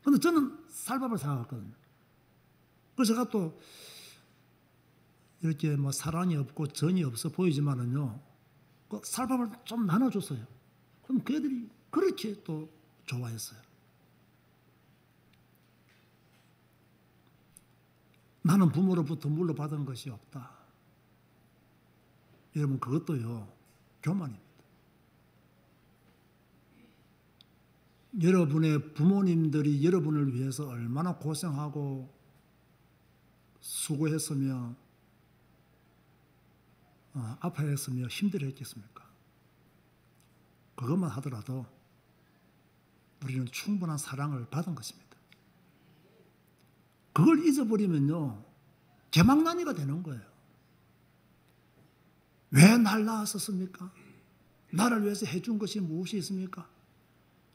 그런데 저는 쌀밥을 사갔거든요. 그래서 제가 또 이렇게 뭐 사랑이 없고 정이 없어 보이지만은요, 그 쌀밥을 좀 나눠줬어요. 그럼 그 애들이 그렇게 또 좋아했어요. 나는 부모로부터 물려받은 것이 없다. 여러분 그것도요, 교만입니다. 여러분의 부모님들이 여러분을 위해서 얼마나 고생하고 수고했으며 아파했으며 힘들었겠습니까? 그것만 하더라도 우리는 충분한 사랑을 받은 것입니다. 그걸 잊어버리면요, 개망난이가 되는 거예요. 왜 날 낳았었습니까? 나를 위해서 해준 것이 무엇이 있습니까?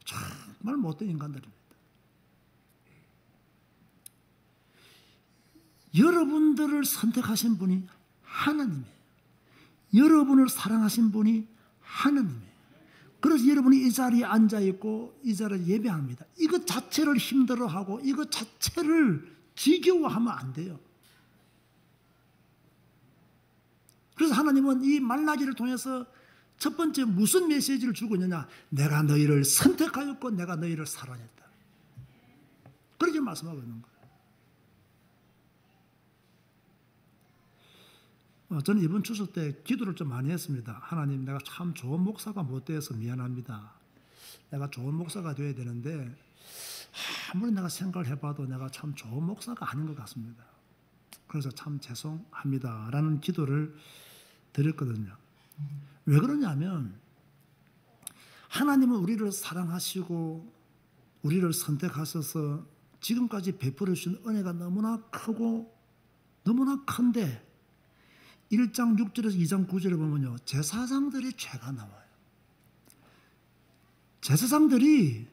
정말 못된 인간들입니다. 여러분들을 선택하신 분이 하나님이에요. 여러분을 사랑하신 분이 하나님이에요. 그래서 여러분이 이 자리에 앉아 있고 이 자리에 예배합니다. 이것 자체를 힘들어하고 이것 자체를 지겨워하면 안 돼요. 그래서 하나님은 이 말라기를 통해서 첫 번째 무슨 메시지를 주고 있느냐? 내가 너희를 선택하였고 내가 너희를 사랑했다. 그렇게 말씀하고 있는 거예요. 저는 이번 추석 때 기도를 좀 많이 했습니다. 하나님, 내가 참 좋은 목사가 못 되어서 미안합니다. 내가 좋은 목사가 되어야 되는데 아무리 내가 생각을 해봐도 내가 참 좋은 목사가 아닌 것 같습니다. 그래서 참 죄송합니다 라는 기도를 드렸거든요. 왜 그러냐면 하나님은 우리를 사랑하시고 우리를 선택하셔서 지금까지 베풀어 주신 은혜가 너무나 크고 너무나 큰데 1장 6절에서 2장 9절에 보면요, 제사장들의 죄가 나와요. 제사장들이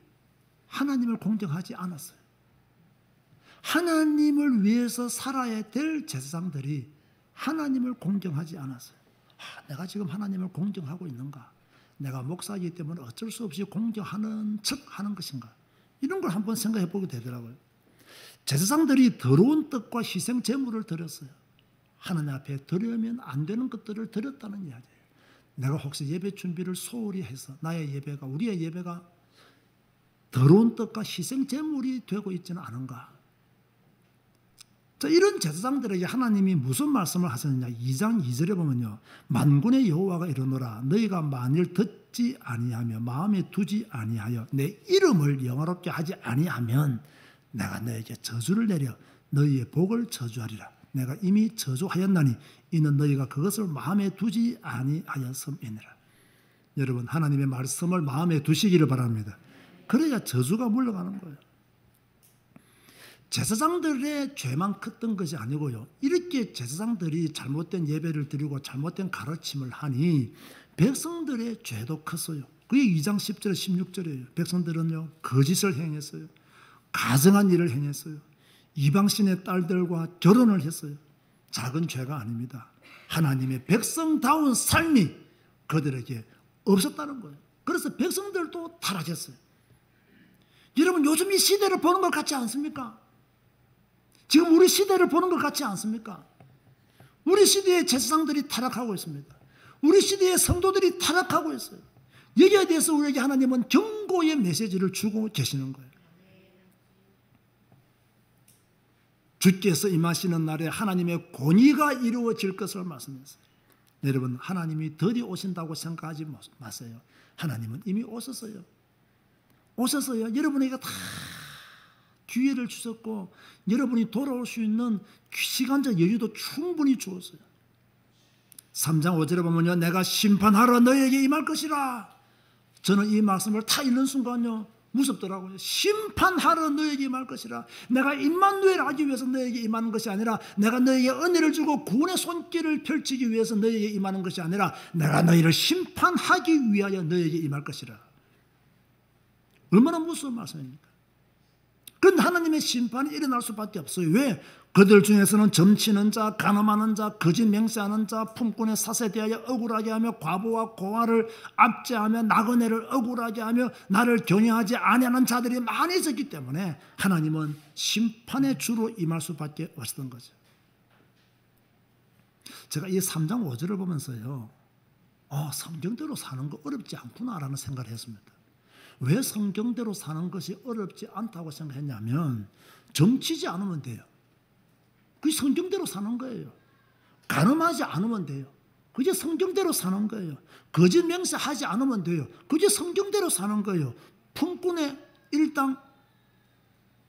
하나님을 공경하지 않았어요. 하나님을 위해서 살아야 될 제사장들이 하나님을 공경하지 않았어요. 내가 지금 하나님을 공경하고 있는가? 내가 목사이기 때문에 어쩔 수 없이 공경하는 척 하는 것인가? 이런 걸 한번 생각해 보게 되더라고요. 제사장들이 더러운 떡과 희생 제물을 드렸어요. 하나님 앞에 드리면 안 되는 것들을 드렸다는 이야기예요. 내가 혹시 예배 준비를 소홀히 해서 나의 예배가, 우리의 예배가 더러운 떡과 희생 제물이 되고 있지는 않은가? 자, 이런 제사장들에게 하나님이 무슨 말씀을 하셨느냐? 2장 2절에 보면요, 만군의 여호와가 이르노라 너희가 만일 듣지 아니하며 마음에 두지 아니하여 내 이름을 영화롭게 하지 아니하면 내가 너에게 저주를 내려 너희의 복을 저주하리라. 내가 이미 저주하였나니 이는 너희가 그것을 마음에 두지 아니하였음이니라. 여러분, 하나님의 말씀을 마음에 두시기를 바랍니다. 그래야 저주가 물러가는 거예요. 제사장들의 죄만 컸던 것이 아니고요, 이렇게 제사장들이 잘못된 예배를 드리고 잘못된 가르침을 하니 백성들의 죄도 컸어요. 그게 2장 10절에 16절이에요. 백성들은요, 거짓을 행했어요. 가증한 일을 행했어요. 이방신의 딸들과 결혼을 했어요. 작은 죄가 아닙니다. 하나님의 백성다운 삶이 그들에게 없었다는 거예요. 그래서 백성들도 타락했어요. 여러분, 요즘 이 시대를 보는 것 같지 않습니까? 지금 우리 시대를 보는 것 같지 않습니까? 우리 시대의 제사장들이 타락하고 있습니다. 우리 시대의 성도들이 타락하고 있어요. 여기에 대해서 우리에게 하나님은 경고의 메시지를 주고 계시는 거예요. 주께서 임하시는 날에 하나님의 공의가 이루어질 것을 말씀했어요. 여러분, 하나님이 더디 오신다고 생각하지 마세요. 하나님은 이미 오셨어요. 오셔서요, 여러분에게 다 기회를 주셨고 여러분이 돌아올 수 있는 시간적 여유도 충분히 주었어요. 3장 5절에 보면요, 내가 심판하러 너에게 임할 것이라. 저는 이 말씀을 다 읽는 순간요, 무섭더라고요. 심판하러 너에게 임할 것이라. 내가 임마누엘 하기 위해서 너에게 임하는 것이 아니라, 내가 너에게 은혜를 주고 구원의 손길을 펼치기 위해서 너에게 임하는 것이 아니라, 내가 너희를 심판하기 위하여 너에게 임할 것이라. 얼마나 무서운 말씀입니까? 그런데 하나님의 심판이 일어날 수밖에 없어요. 왜? 그들 중에서는 점치는 자, 간음하는 자, 거짓 맹세하는 자, 품꾼의 사세 대하여 억울하게 하며 과부와 고아를 압제하며 나그네를 억울하게 하며 나를 경외하지 아니하는 자들이 많이 있었기 때문에 하나님은 심판의 주로 임할 수밖에 없었던 거죠. 제가 이 3장 5절을 보면서요, 성경대로 사는 거 어렵지 않구나라는 생각을 했습니다. 왜 성경대로 사는 것이 어렵지 않다고 생각했냐면, 점치지 않으면 돼요. 그게 성경대로 사는 거예요. 간음하지 않으면 돼요. 그게 성경대로 사는 거예요. 거짓 맹세하지 않으면 돼요. 그게 성경대로 사는 거예요. 품꾼의 일당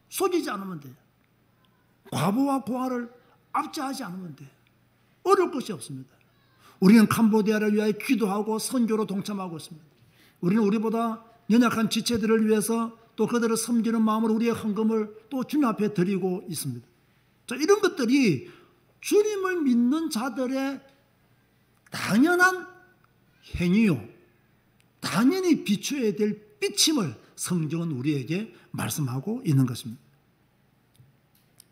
속이지 않으면 돼요. 과부와 고아를 압제하지 않으면 돼요. 어려울 것이 없습니다. 우리는 캄보디아를 위하여 기도하고 선교로 동참하고 있습니다. 우리는 우리보다 연약한 지체들을 위해서 또 그들을 섬기는 마음으로 우리의 헌금을 또 주님 앞에 드리고 있습니다. 자, 이런 것들이 주님을 믿는 자들의 당연한 행위요, 당연히 비춰야 될 비침을 성경은 우리에게 말씀하고 있는 것입니다.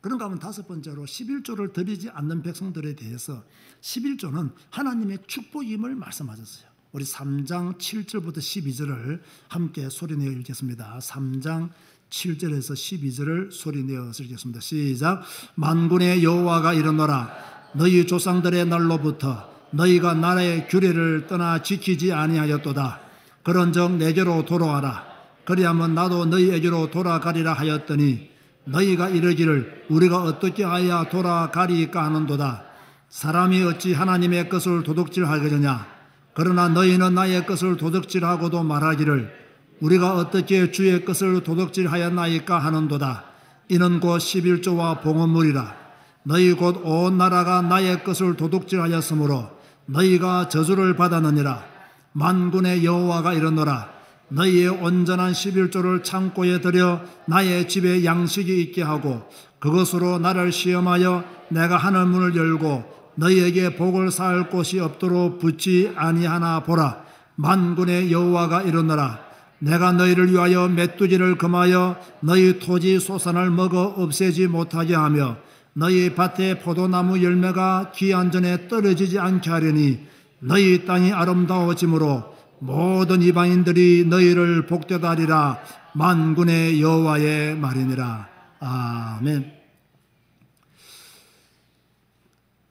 그런가 하면 다섯 번째로 11조를 드리지 않는 백성들에 대해서 11조는 하나님의 축복임을 말씀하셨어요. 우리 3장 7절부터 12절을 함께 소리내어 읽겠습니다. 3장 7절에서 12절을 소리내어 읽겠습니다. 시작. 만군의 여호와가 이르노라. 너희 조상들의 날로부터 너희가 나라의 규례를 떠나 지키지 아니하였도다. 그런즉 내게로 돌아와라. 그리하면 나도 너희에게로 돌아가리라 하였더니 너희가 이르기를 우리가 어떻게 하여야 돌아가리까 하는도다. 사람이 어찌 하나님의 것을 도둑질하겠느냐. 그러나 너희는 나의 것을 도둑질하고도 말하기를 우리가 어떻게 주의 것을 도둑질하였나이까 하는도다. 이는 곧 11조와 봉헌물이라. 너희 곧 온 나라가 나의 것을 도둑질하였으므로 너희가 저주를 받았느니라. 만군의 여호와가 이르노라. 너희의 온전한 11조를 창고에 들여 나의 집에 양식이 있게 하고 그것으로 나를 시험하여 내가 하늘 문을 열고 너희에게 복을 쌓을 곳이 없도록 붙지 아니하나 보라. 만군의 여호와가 이르노라. 내가 너희를 위하여 메뚜기를 금하여 너희 토지 소산을 먹어 없애지 못하게 하며 너희 밭에 포도나무 열매가 기한 전에 떨어지지 않게 하려니 너희 땅이 아름다워지므로 모든 이방인들이 너희를 복되다 하리라. 만군의 여호와의 말이니라. 아멘.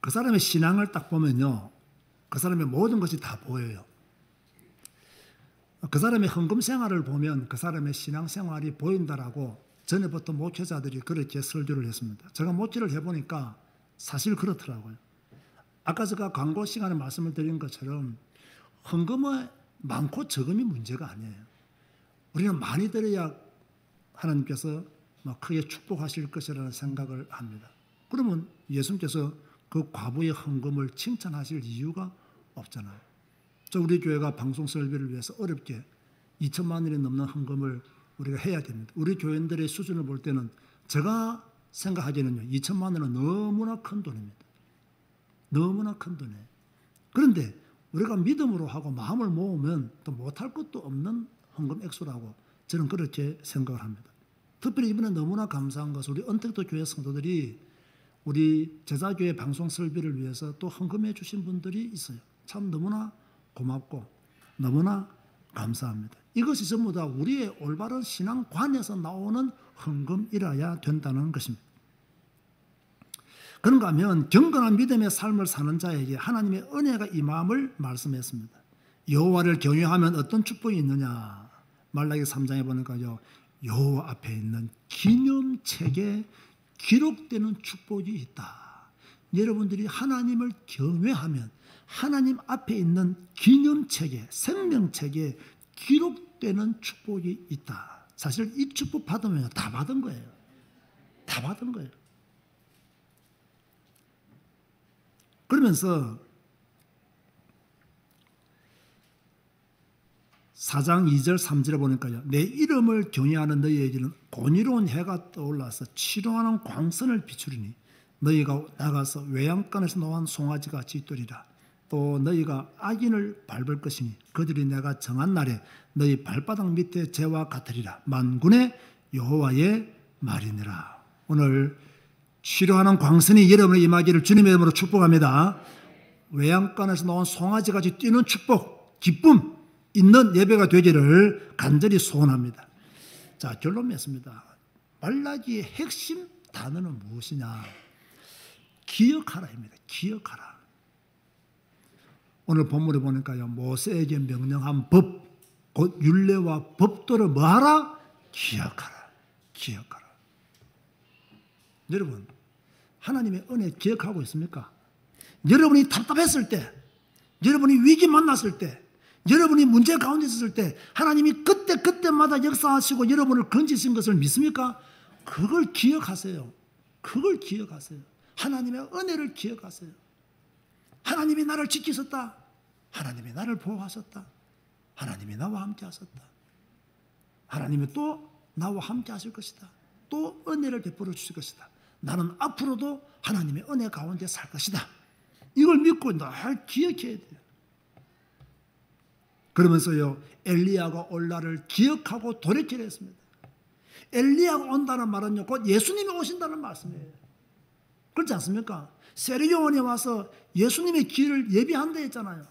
그 사람의 신앙을 딱 보면요, 그 사람의 모든 것이 다 보여요. 그 사람의 헌금 생활을 보면 그 사람의 신앙 생활이 보인다라고 전에부터 목회자들이 그렇게 설교를 했습니다. 제가 목회를 해보니까 사실 그렇더라고요. 아까 제가 광고 시간에 말씀을 드린 것처럼 헌금의 많고 적음이 문제가 아니에요. 우리는 많이 드려야 하나님께서 크게 축복하실 것이라는 생각을 합니다. 그러면 예수님께서 그 과부의 헌금을 칭찬하실 이유가 없잖아요. 우리 교회가 방송 설비를 위해서 어렵게 2천만 원이 넘는 헌금을 우리가 해야 됩니다. 우리 교인들의 수준을 볼 때는 제가 생각하기에는요, 2천만 원은 너무나 큰 돈입니다. 너무나 큰 돈이에요. 그런데 우리가 믿음으로 하고 마음을 모으면 또 못할 것도 없는 헌금 액수라고 저는 그렇게 생각을 합니다. 특별히 이번에 너무나 감사한 것은 우리 언택트 교회 성도들이 우리 제자교회 방송 설비를 위해서 또 헌금해 주신 분들이 있어요. 참 너무나 고맙고 너무나 감사합니다. 이것이 전부 다 우리의 올바른 신앙관에서 나오는 헌금이라야 된다는 것입니다. 그런가 하면 경건한 믿음의 삶을 사는 자에게 하나님의 은혜가 임함을 말씀했습니다. 여호와를 경외하면 어떤 축복이 있느냐. 말라기 3장에 보니까요, 여호와 앞에 있는 기념책에 기록되는 축복이 있다. 여러분들이 하나님을 경외하면 하나님 앞에 있는 기념책에, 생명책에 기록되는 축복이 있다. 사실 이 축복 받으면 다 받은 거예요. 다 받은 거예요. 그러면서 4장 2절 3절에 보니까요, 내 이름을 경외하는 너희에게는 고니로운 해가 떠올라서 치료하는 광선을 비추리니 너희가 나가서 외양간에서 놓은 송아지같이 있도리라. 또 너희가 악인을 밟을 것이니 그들이 내가 정한 날에 너희 발바닥 밑에 재와 같으리라. 만군의 여호와의 말이니라. 오늘 치료하는 광선이 여러분의 임하기를 주님의 이름으로 축복합니다. 외양간에서 나온 송아지같이 뛰는 축복, 기쁨 있는 예배가 되기를 간절히 소원합니다. 자, 결론 맺습니다. 말라기의 핵심 단어는 무엇이냐? 기억하라입니다. 기억하라. 오늘 본문에 보니까요, 모세에게 명령한 법, 곧 율례와 법도를 뭐하라? 기억하라. 기억하라. 여러분, 하나님의 은혜 기억하고 있습니까? 여러분이 답답했을 때, 여러분이 위기 만났을 때, 여러분이 문제 가운데 있었을 때 하나님이 그때마다 역사하시고 여러분을 건지신 것을 믿습니까? 그걸 기억하세요. 그걸 기억하세요. 하나님의 은혜를 기억하세요. 하나님이 나를 지키셨다. 하나님이 나를 보호하셨다. 하나님이 나와 함께 하셨다. 하나님이 또 나와 함께 하실 것이다. 또 은혜를 베풀어 주실 것이다. 나는 앞으로도 하나님의 은혜 가운데 살 것이다. 이걸 믿고 늘 기억해야 돼요. 그러면서요, 엘리야가 올 날을 기억하고 돌이키려 했습니다. 엘리야가 온다는 말은요, 곧 예수님이 오신다는 말씀이에요. 그렇지 않습니까? 세례요한이 와서 예수님의 길을 예비한다 했잖아요.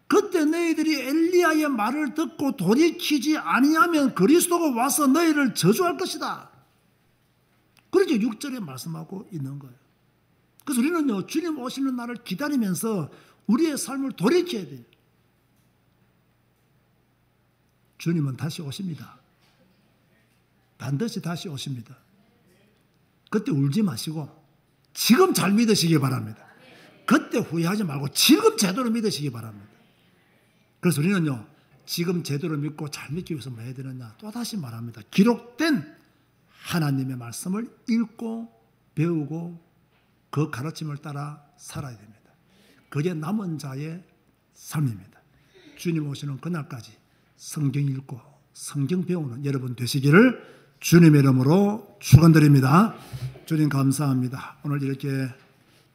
그때 너희들이 엘리야의 말을 듣고 돌이키지 아니하면 그리스도가 와서 너희를 저주할 것이다. 그렇게 6절에 말씀하고 있는 거예요. 그래서 우리는요, 주님 오시는 날을 기다리면서 우리의 삶을 돌이켜야 돼요. 주님은 다시 오십니다. 반드시 다시 오십니다. 그때 울지 마시고 지금 잘 믿으시기 바랍니다. 그때 후회하지 말고 지금 제대로 믿으시기 바랍니다. 그래서 우리는요, 지금 제대로 믿고 잘 믿기 위해서 뭐 해야 되느냐? 또다시 말합니다. 기록된 하나님의 말씀을 읽고 배우고 그 가르침을 따라 살아야 됩니다. 그게 남은 자의 삶입니다. 주님 오시는 그날까지 성경 읽고 성경 배우는 여러분 되시기를 주님의 이름으로 축원드립니다. 주님 감사합니다. 오늘 이렇게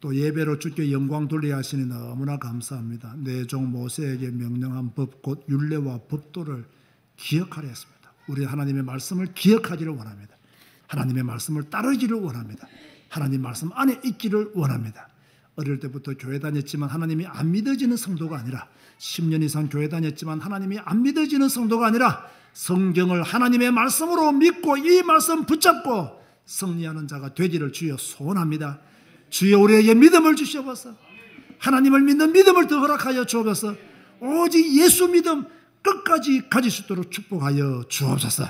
또 예배로 주께 영광 돌리게 하시니 너무나 감사합니다. 내 종 모세에게 명령한 법 곧 율례와 법도를 기억하려 했습니다. 우리 하나님의 말씀을 기억하기를 원합니다. 하나님의 말씀을 따르기를 원합니다. 하나님 말씀 안에 있기를 원합니다. 어릴 때부터 교회 다녔지만 하나님이 안 믿어지는 성도가 아니라 10년 이상 교회 다녔지만 하나님이 안 믿어지는 성도가 아니라 성경을 하나님의 말씀으로 믿고 이 말씀 붙잡고 승리하는 자가 되기를 주여 소원합니다. 주여 우리에게 믿음을 주시옵소서. 하나님을 믿는 믿음을 더 허락하여 주옵소서. 오직 예수 믿음 끝까지 가질 수 있도록 축복하여 주옵소서.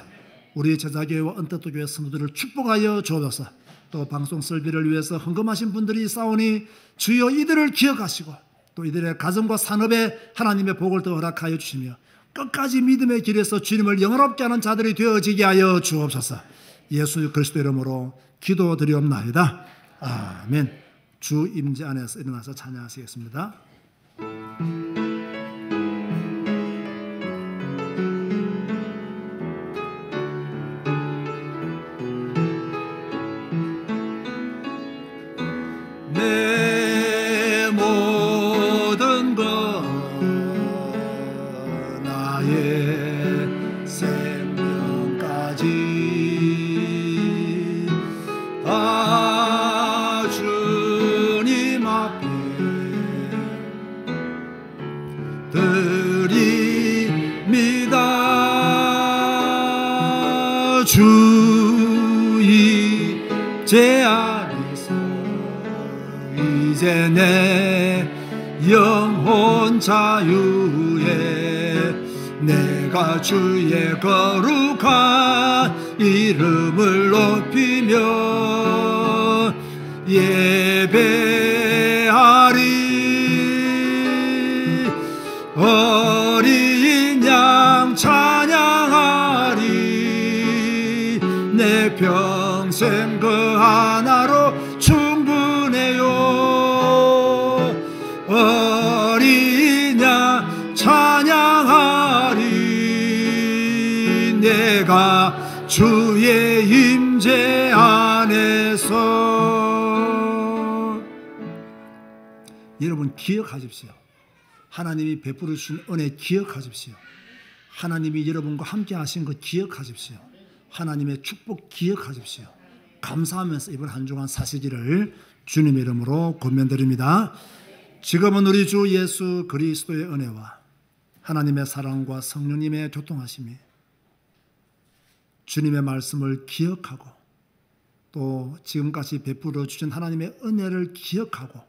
우리 제자교회와 언뜻교회 성도들을 축복하여 주옵소서. 또 방송 설비를 위해서 헌금하신 분들이 있사오니 주여 이들을 기억하시고 또 이들의 가정과 산업에 하나님의 복을 더 허락하여 주시며 끝까지 믿음의 길에서 주님을 영원롭게 하는 자들이 되어지게 하여 주옵소서. 예수 그리스도 이름으로 기도드리옵나이다. 아멘. 주 임재 안에서 일어나서 찬양하시겠습니다. 내 모든 것 나의 생명까지 다 주님 앞에 드립니다. 주의 제 안에서 이제 내 영혼 자유에 내가 주의 거룩한 이름을 높이며 예배하리. 어린 양 찬양하리. 내 평생 그 하나로 충분해요. 어린 양 찬양하리. 내가 주의 임재 안에서. 여러분 기억하십시오. 하나님이 베풀어 주신 은혜 기억하십시오. 하나님이 여러분과 함께 하신 것 기억하십시오. 하나님의 축복 기억하십시오. 감사하면서 이번 한 주간 사시기를 주님의 이름으로 권면드립니다. 지금은 우리 주 예수 그리스도의 은혜와 하나님의 사랑과 성령님의 교통하심이 주님의 말씀을 기억하고 또 지금까지 베풀어 주신 하나님의 은혜를 기억하고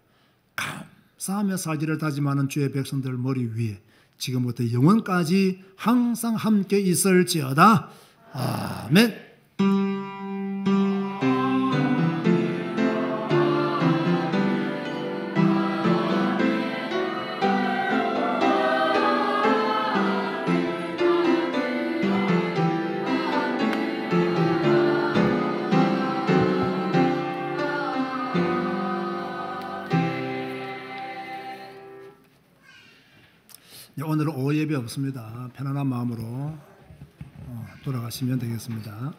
감사하며 살기를 다짐하는 주의 백성들 머리 위에 지금부터 영원까지 항상 함께 있을지어다. 아멘. 오늘은 오후 예배 없습니다. 편안한 마음으로 돌아가시면 되겠습니다.